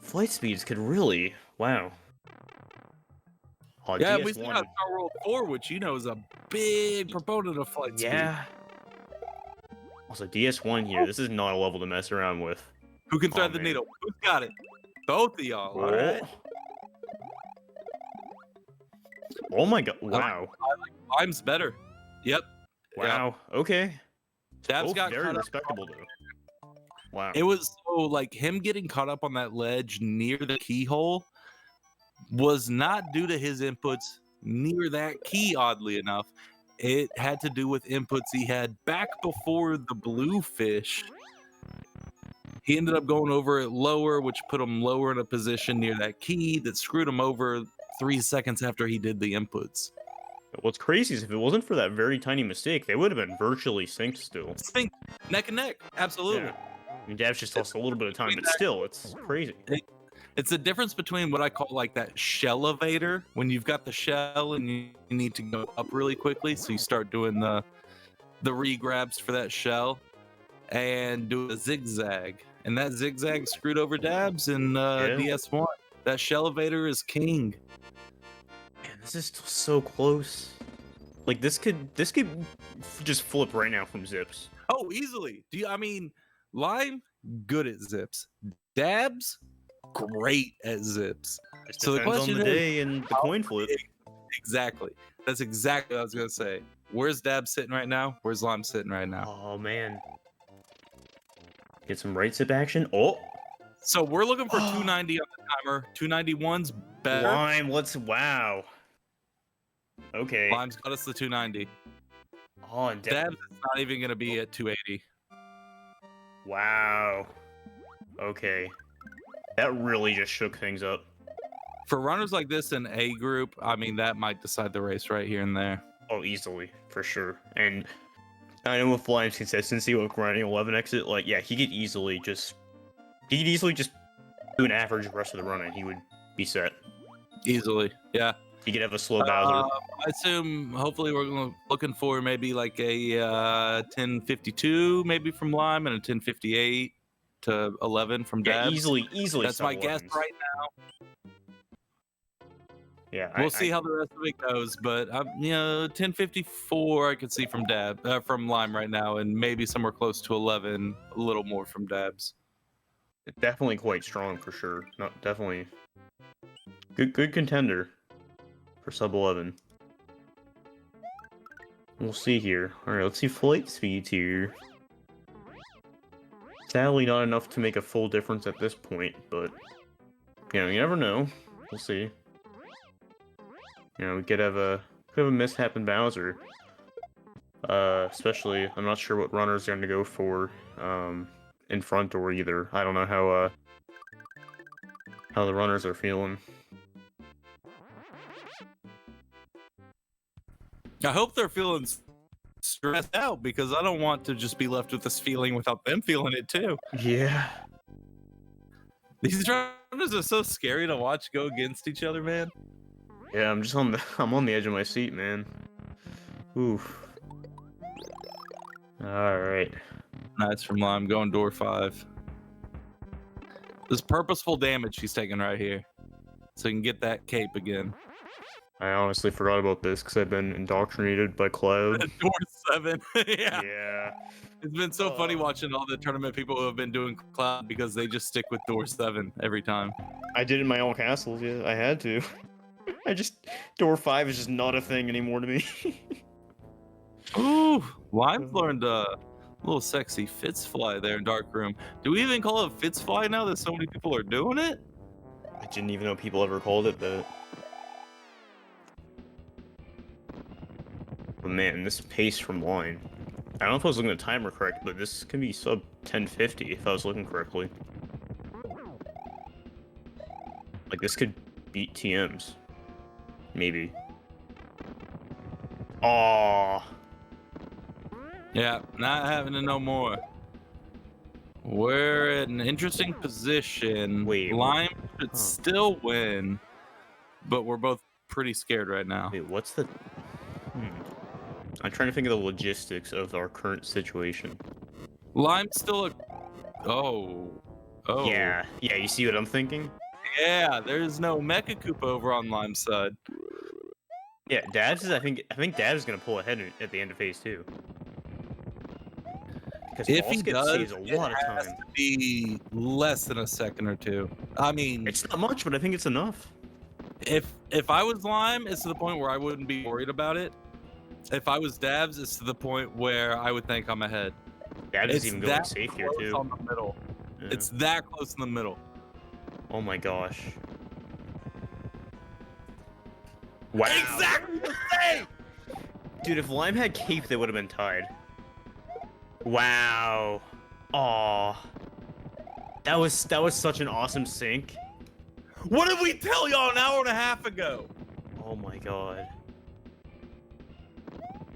flight speeds could really, wow. Oh, yeah, DS1. we still got Star World 4, which is a big proponent of flight speed. Yeah. Also, DS1 here. This is not a level to mess around with. Who can thread the needle? Who's got it? Both of y'all. Oh. All right. Oh my god! Wow. I like Lime's better. Yep. Wow. Yep. Okay. Dabz got very respectable though. Wow. It was so like him getting caught up on that ledge near the keyhole was not due to his inputs near that key, oddly enough. It had to do with inputs he had back before the blue fish. He ended up going over it lower, which put him lower in a position near that key that screwed him over 3 seconds after he did the inputs. What's crazy is if it wasn't for that very tiny mistake, they would have been virtually synced still. Synced, neck and neck, absolutely. Yeah. I mean, Dabz just lost a little bit of time, but still, it's crazy. It's the difference between what I call like that shell elevator, when you've got the shell and you need to go up really quickly, so you start doing the re-grabs for that shell and do a zigzag. And that zigzag screwed over Dabz in DS1. That shell elevator is king. Man, this is still so close. Like this could just flip right now from Zips. Oh, easily. Lime, good at Zips. Dabz, great at Zips. It so the question on the day and the coin flip. Exactly. That's exactly what I was gonna say. Where's Dabz sitting right now? Where's Lime sitting right now? Oh man. Get some right zip action. Oh, So we're looking for 290 on the timer. 291's better. Lime. Wow. Okay. Lime's got us the 290. Oh, and Dabz is not even going to be at 280. Wow. Okay. That really just shook things up. For runners like this in A group, I mean, that might decide the race right here and there. Oh, easily, for sure. And I know with Lime's consistency with grinding 11 exit, like, yeah, he could easily just do an average rest of the run and he would be set. Easily, yeah. He could have a slow Bowser. I assume, hopefully, we're looking for maybe like a 1052 maybe from Lime and a 1058 to 11 from Yeah, Dabz. easily. That's my guess right now. Yeah, we'll see how the rest of it goes, but 1054 I could see from from Lime right now, and maybe somewhere close to 11, a little more from Dabz. Definitely quite strong for sure. No, definitely good contender for sub 11. We'll see here. All right, let's see flight speeds here. Sadly, not enough to make a full difference at this point, but you never know. We'll see. We could have a mishap in Bowser. Especially, I'm not sure what runners are going to go for in front or either. I don't know how the runners are feeling. I hope they're feeling stressed out, because I don't want to just be left with this feeling without them feeling it too. Yeah. These runners are so scary to watch go against each other, man. Yeah, I'm on the edge of my seat, man. Oof. Alright. Nice from Lime, going door 5. This purposeful damage she's taking right here, so you can get that cape again. I honestly forgot about this because I've been indoctrinated by Cloud. Door 7. Yeah. Yeah. It's been so funny watching all the tournament people who have been doing Cloud, because they just stick with door 7 every time. I did it in my own castles, yeah. I had to. Door 5 is just not a thing anymore to me. Ooh, Lime's learned a little sexy Fitz Fly there in Dark Room. Do we even call it Fitz Fly now that so many people are doing it? I didn't even know people ever called it that. But man, this pace from Line. I don't know if I was looking at the timer correct, but this can be sub 1050 if I was looking correctly. Like, this could beat TMs. Maybe. Aww. Yeah, not having to know more. We're in an interesting position. Wait, Lime should still win, but we're both pretty scared right now. Wait, what's the... I'm trying to think of the logistics of our current situation. Lime's still a... Oh. Yeah, you see what I'm thinking? Yeah, there's no Mecha Koopa over on Lime's side. Yeah, Dabz is, I think Dabz is gonna pull ahead at the end of phase 2. Because If he does, saves a lot of it has time. to be less than a second or two. I mean, It's not much, but I think it's enough. if I was Lime, it's to the point where I wouldn't be worried about it. If I was Dabz, it's to the point where I would think I'm ahead. Dabz is even going that safe here close too. on the middle. Yeah. It's that close in the middle. Oh my gosh. Wow. Exactly the same! Dude, if Lime had Cape, they would have been tied. Wow. Aw. That was such an awesome sync. What did we tell y'all an hour and a half ago? Oh my god.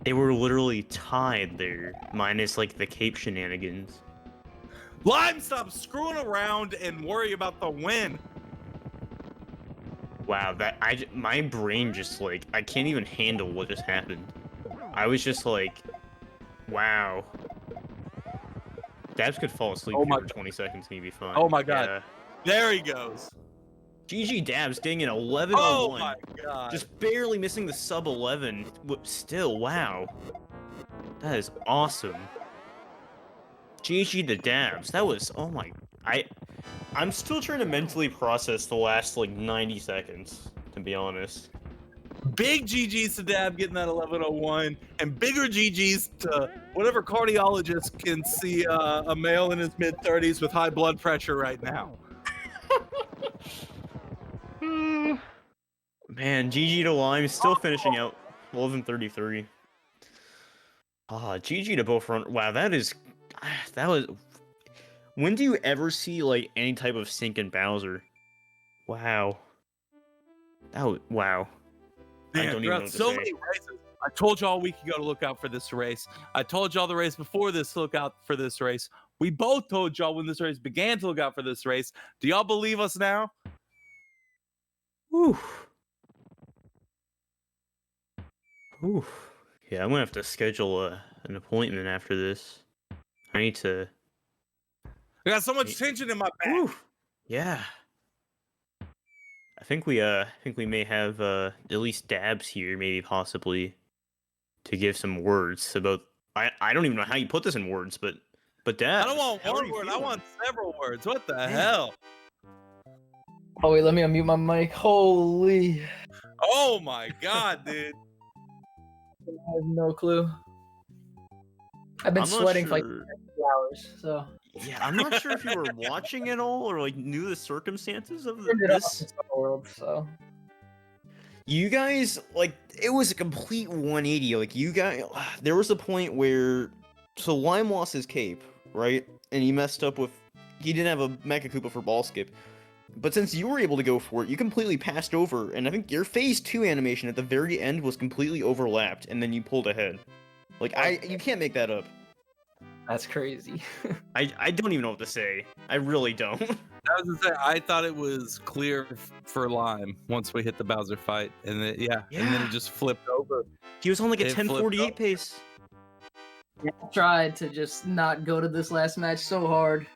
They were literally tied there, minus like the Cape shenanigans. Lime, stop screwing around and worry about the win. Wow, my brain just like, I can't even handle what just happened. I was just like, wow. Dabz could fall asleep here for 20 seconds and he'd be fine. Oh my god. Yeah. There he goes. GG Dabz getting an 11-on-1. Oh my god. Just barely missing the sub 11. Still, wow. That is awesome. GG the Dabz. That was, oh my, I'm still trying to mentally process the last like 90 seconds, to be honest. Big GGs to Dab getting that 1101, and bigger GGs to whatever cardiologist can see a male in his mid-30s with high blood pressure right now. Man, GG to Lime still finishing out 11:33. GG to both run. Wow, that was. When do you ever see like any type of sync in Bowser? Wow. Wow. I don't even know what to say. Many races. I told y'all a week ago to look out for this race. I told y'all the race before this to look out for this race. We both told y'all when this race began to look out for this race. Do y'all believe us now? Whew. Whew. Yeah, I'm gonna have to schedule an appointment after this. I need to. I got so much tension in my back. Whew. Yeah. I think we may have at least Dabz here, maybe possibly, to give some words about. I don't even know how you put this in words, but Dabz. I don't want one word. I want several words. What the hell? Oh wait, let me unmute my mic. Holy! Oh my god, dude! I have no clue. I've been sweating for like 2 hours, so. Yeah, I'm not sure if you were watching it all or like knew the circumstances of Turned it off this. in some world, so. You guys, like, it was a complete 180. Like, you guys, there was a point where, so Lime lost his cape, right? And he messed up with, he didn't have a Mecha Koopa for ball skip. But since you were able to go for it, you completely passed over, and I think your phase 2 animation at the very end was completely overlapped, and then you pulled ahead. Like, you can't make that up. That's crazy. I don't even know what to say. I really don't. I was gonna say, I thought it was clear for Lime once we hit the Bowser fight, and then and then it just flipped over. He was on like a It flipped 10:48 pace. I tried to just not go to this last match so hard.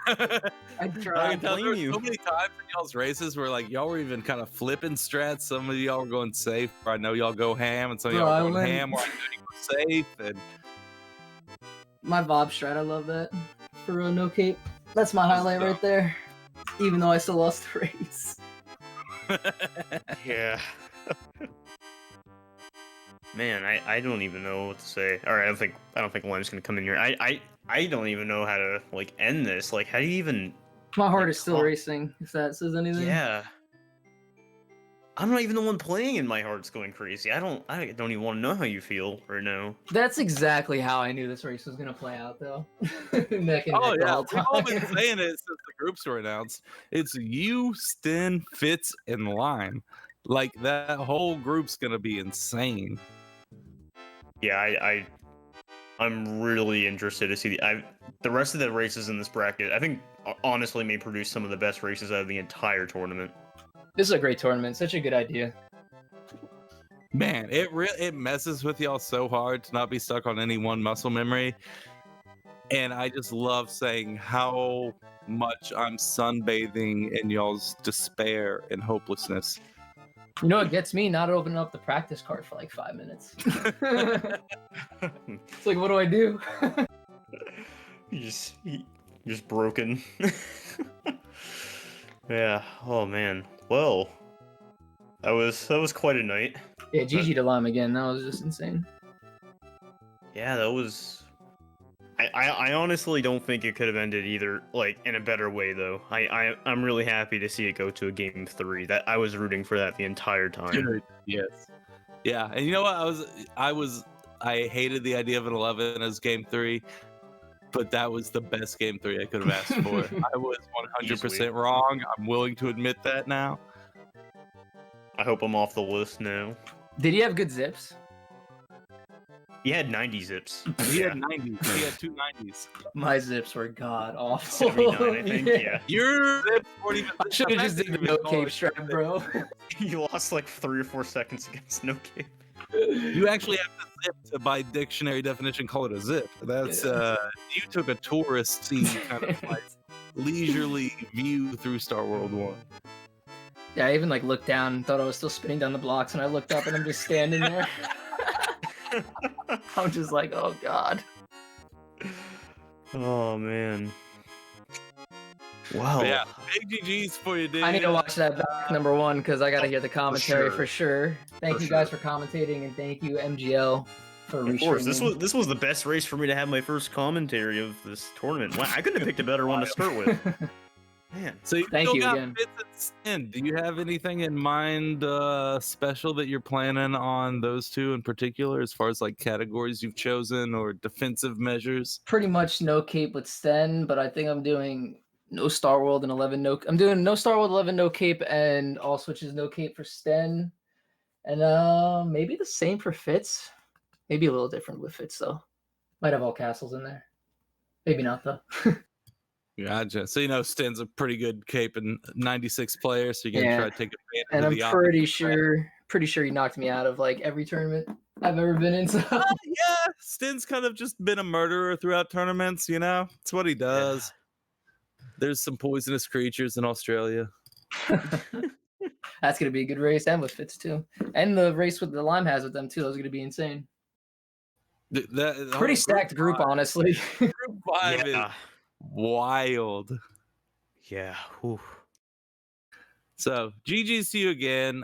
I I tried. can tell there blame were you. so many times in y'all's races where like y'all were even kind of flipping strats. Some of y'all were going safe. Where I know y'all go ham, and some of Bro, y'all I were going went- ham where I know you go safe. And My Bob strat, I love that. For real, no cape. That's my highlight right there. Even though I still lost the race. Yeah. Man, I don't even know what to say. All right, I don't think Lime's gonna come in here. I don't even know how to like end this. Like, how do you even? My heart Like, is still racing, if that says anything. Yeah. I'm not even the one playing, and my heart's going crazy. I don't even want to know how you feel right now. That's exactly how I knew this race was gonna play out, though. Neck and neck the oh yeah, whole we've all been time. saying it since the groups were announced. It's you, Sten, Fitz, and Lime. Like that whole group's gonna be insane. Yeah, I'm really interested to see the rest of the races in this bracket. I think honestly may produce some of the best races out of the entire tournament. This is a great tournament. Such a good idea. Man, it messes with y'all so hard to not be stuck on any one muscle memory. And I just love saying how much I'm sunbathing in y'all's despair and hopelessness. You know what gets me? Not opening up the practice card for like 5 minutes. It's like, what do I do? You're just broken. Yeah. Oh man. Well, that was quite a night. Yeah, GG to Lime again. That was just insane. Yeah, that was. I honestly don't think it could have ended either like in a better way though. I'm really happy to see it go to a game 3. That I was rooting for that the entire time. Yes. Yeah, and you know what? I hated the idea of an 11 as game 3, but that was the best game 3 I could have asked for. I was 100% Easily. wrong. I'm willing to admit that now. I hope I'm off the list now. Did he have good zips? He had 90 zips. He had 90s. He had two 90s. My zips were god awful. 79, I think. Yeah. Your zips weren't even. I should have just did the no cape strap, bro. He lost like 3 or 4 seconds against no cape. You actually have to zip to, by dictionary definition, call it a zip. That's you took a touristy kind of like leisurely view through Star World 1. Yeah, I even like looked down and thought I was still spinning down the blocks, and I looked up and I'm just standing there. I'm just like, oh god. Oh man. Wow. Yeah, big GG's for you, dude. I need to watch that back, number one, because I got to hear the commentary for sure. Thank For you guys sure. for commentating, and thank you, MGL, for Of course, this restreaming. was the best race for me to have my first commentary of this tournament. Wow, I couldn't have picked a better one to start with. Man. So you Thank still you got again. Fitz and Stin. Do you have anything in mind special that you're planning on those two in particular, as far as like categories you've chosen or defensive measures? Pretty much no cape with Sten, but I think I'm doing no Star World and 11 no. I'm doing no Star World, 11 no cape, and all switches no cape for Sten, and maybe the same for Fitz. Maybe a little different with Fitz though. Might have all castles in there. Maybe not though. Gotcha. So you know Sten's a pretty good cape and 96 player, so you're gonna Yeah. try to take advantage And of I'm the pretty sure he knocked me out of like every tournament I've ever been in. So yeah, Sten's kind of just been a murderer throughout tournaments, you know? It's what he does. There's some poisonous creatures in Australia. that's gonna be a good race, and with Fitz too, and the race with the Lime has with them too. Those are gonna be insane. Pretty stacked group, honestly. Group 5 is Yeah. wild. Yeah. Whew. So GG's to you again.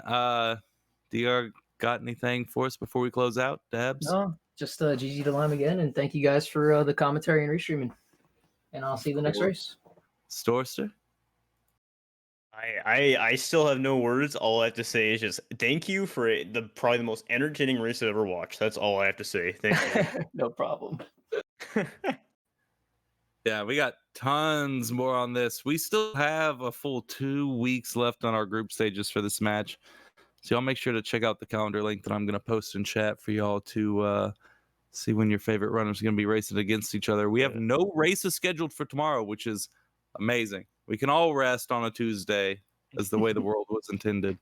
DR got anything for us before we close out, Dabz? No, just GG to Lime again, and thank you guys for the commentary and restreaming. And I'll see you the next race. Storster? I still have no words. All I have to say is just thank you for probably the most entertaining race I've ever watched. That's all I have to say. Thank No problem. you. Yeah, we got tons more on this. We still have a full 2 weeks left on our group stages for this match. So y'all make sure to check out the calendar link that I'm going to post in chat for y'all to see when your favorite runners are going to be racing against each other. We have no races scheduled for tomorrow, which is amazing. We can all rest on a Tuesday as the way the world was intended.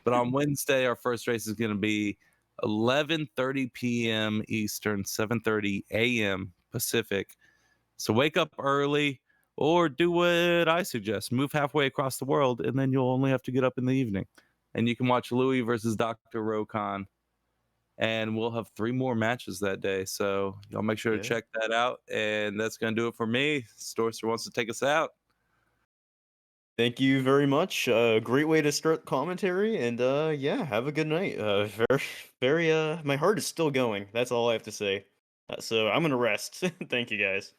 But on Wednesday, our first race is going to be 11:30 p.m. Eastern, 7:30 a.m. Pacific. So wake up early or do what I suggest. Move halfway across the world, and then you'll only have to get up in the evening. And you can watch Louis versus Dr. Rokon. And we'll have 3 more matches that day. So y'all make sure to check that out. And that's going to do it for me. Storster wants to take us out. Thank you very much. Great way to start commentary, and yeah, have a good night. My heart is still going. That's all I have to say. So I'm gonna rest. Thank you guys.